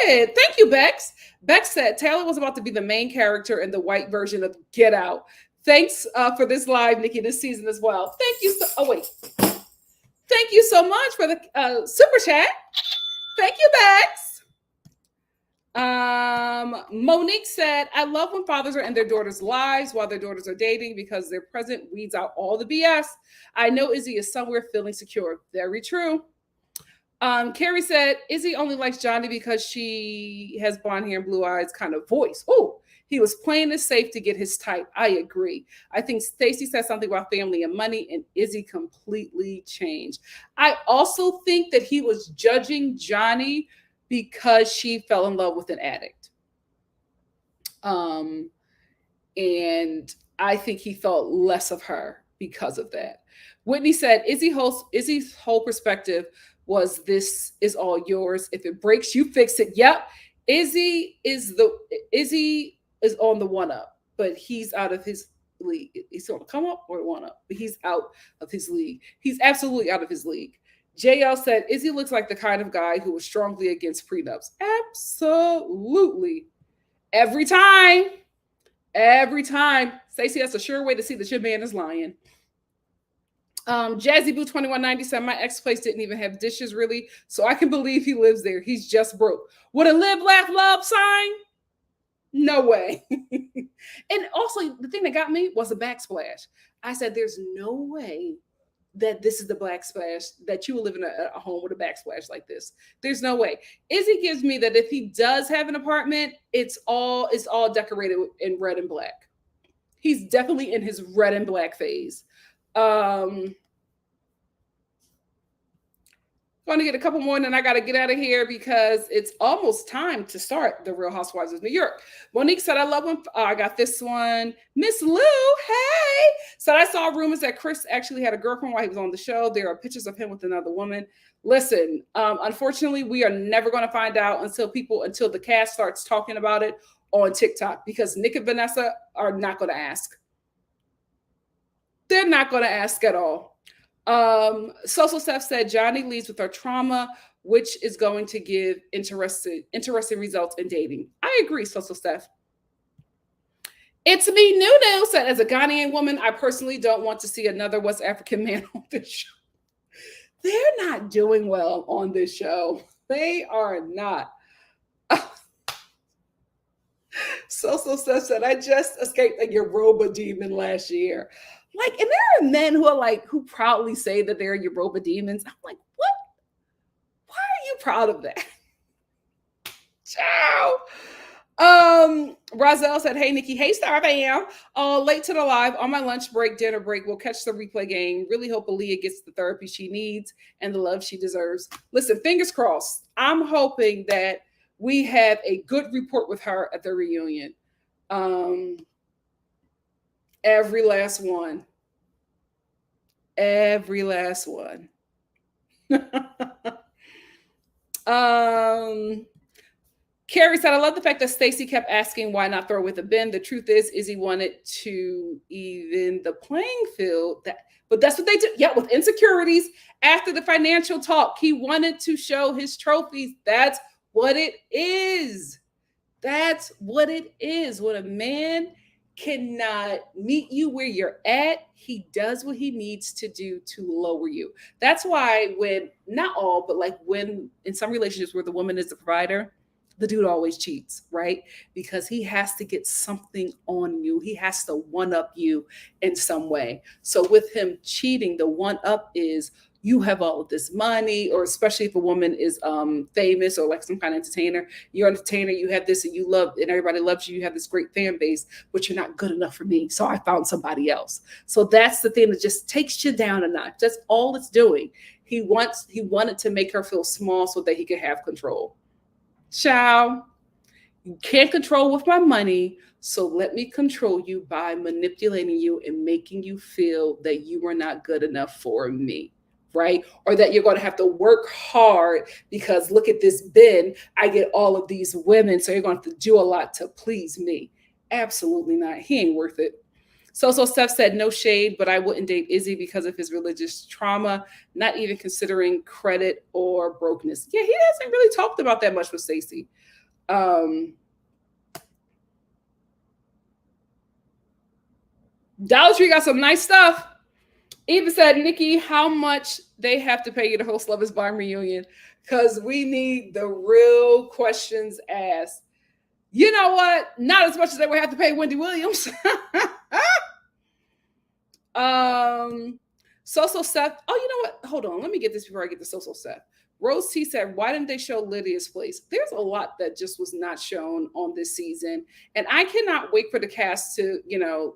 [SPEAKER 1] did. Thank you, Bex. Bex said Taylor was about to be the main character in the white version of Get Out. Thanks for this live, Nikki, this season as well. Thank you. Thank you so much for the super chat. Thank you, Bex. Monique said, I love when fathers are in their daughters' lives while their daughters are dating because their present weeds out all the BS. I know Izzy is somewhere feeling secure. Very true. Carrie said, Izzy only likes Johnny because she has blonde hair and blue eyes kind of voice. Oh, he was playing it safe to get his type. I agree. I think Stacy said something about family and money, and Izzy completely changed. I also think that he was judging Johnny because she fell in love with an addict. And I think he thought less of her because of that. Whitney said, Izzy's whole perspective was this is all yours. If it breaks, you fix it. Yep. Izzy is on the one up, but he's out of his league. He's on the come up or the one up, but he's out of his league. He's absolutely out of his league. JL said, Izzy looks like the kind of guy who was strongly against prenups. Absolutely. Every time. Stacey, that's a sure way to see that your man is lying. Jazzy Boo 2190 said, my ex-place didn't even have dishes really, so I can believe he lives there. He's just broke. Would a live, laugh, love sign? No way. And also, the thing that got me was a backsplash. I said, there's no way that this is the backsplash, that you will live in a home with a backsplash like this. There's no way. Izzy gives me that if he does have an apartment, it's all decorated in red and black. He's definitely in his red and black phase. Going to get a couple more and then I got to get out of here because it's almost time to start The Real Housewives of New York. Monique said, I love when I got this one. Miss Lou, hey. So I saw rumors that Chris actually had a girlfriend while he was on the show. There are pictures of him with another woman. Listen, unfortunately, we are never going to find out until the cast starts talking about it on TikTok, because Nick and Vanessa are not going to ask. They're not going to ask at all. Social Steph said Johnny leads with her trauma, which is going to give interesting results in dating. I agree, Social Steph. It's me, Nunu, said, as a Ghanaian woman, I personally don't want to see another West African man on this show. They're not doing well on this show. They are not. So Steph said, I just escaped a Yoruba demon last year. Like, and there are men who are like, who proudly say that they're Yoruba demons. I'm like, what? Why are you proud of that? Ciao. Rozelle said, hey, Nikki. Hey, Star fam. Late to the live on my lunch break, dinner break. We'll catch the replay game. Really hope Aaliyah gets the therapy she needs and the love she deserves. Listen, fingers crossed. I'm hoping that we have a good report with her at the reunion. Every last one. Every last one. Carrie said, I love the fact that Stacy kept asking why not throw with a Ben. The truth is, Izzy wanted to even the playing field. But that's what they do. Yeah, with insecurities after the financial talk, he wanted to show his trophies. That's what it is. That's what it is. When a man cannot meet you where you're at, he does what he needs to do to lower you. That's why when, not all, but like when in some relationships where the woman is the provider, the dude always cheats, right? Because he has to get something on you. He has to one up you in some way. So with him cheating, the one up is you have all of this money, or especially if a woman is famous or like some kind of entertainer, you're an entertainer, you have this and you love, and everybody loves you, you have this great fan base, but you're not good enough for me. So I found somebody else. So that's the thing that just takes you down a notch. That's all it's doing. He wanted to make her feel small so that he could have control. Child, you can't control with my money, so let me control you by manipulating you and making you feel that you are not good enough for me, right? Or that you're going to have to work hard because look at this Ben, I get all of these women, so you're going to have to do a lot to please me. Absolutely not. He ain't worth it. So Steph said, no shade, but I wouldn't date Izzy because of his religious trauma, not even considering credit or brokenness. Yeah, he hasn't really talked about that much with Stacy. Dollar Tree got some nice stuff. Eva said, Nikki, how much they have to pay you to host Love is Blind reunion? Because we need the real questions asked. You know what? Not as much as they would have to pay Wendy Williams. So Seth. Oh, you know what? Hold on. Let me get this before I get to so Seth. Rose T said, why didn't they show Lydia's place? There's a lot that just was not shown on this season. And I cannot wait for the cast to,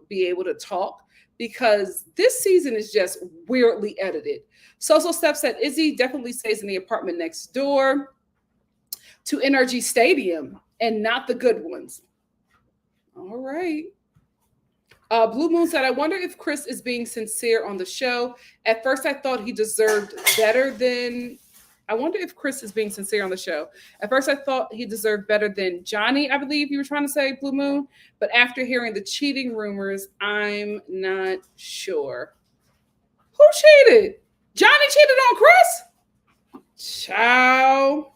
[SPEAKER 1] be able to talk, because this season is just weirdly edited. So Steph said, Izzy definitely stays in the apartment next door to NRG Stadium and not the good ones. All right. Blue Moon said, I wonder if Chris is being sincere on the show. At first, I thought he deserved better than... I wonder if Chris is being sincere on the show. At first, I thought he deserved better than Johnny, I believe you were trying to say, Blue Moon. But after hearing the cheating rumors, I'm not sure. Who cheated? Johnny cheated on Chris? Ciao.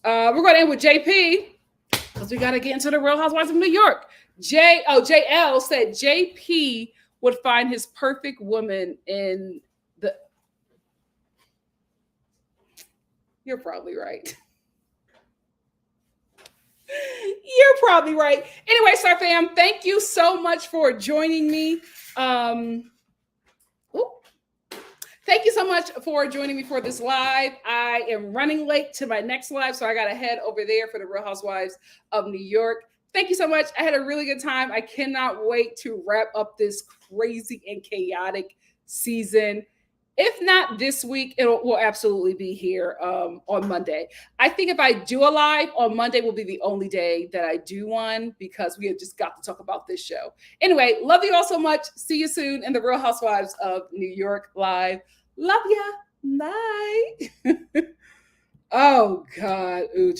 [SPEAKER 1] We're going to end with JP because we got to get into the Real Housewives of New York. JL said JP would find his perfect woman in the... You're probably right. You're probably right. Anyway, Star Fam, thank you so much for joining me. Thank you so much for joining me for this live. I am running late to my next live, so I got to head over there for the Real Housewives of New York. Thank you so much. I had a really good time. I cannot wait to wrap up this crazy and chaotic season. If not this week, it will absolutely be here on Monday. I think if I do a live on Monday will be the only day that I do one, because we have just got to talk about this show. Anyway, love you all so much. See you soon in the Real Housewives of New York live. Love ya. Bye. Oh, God, Uche.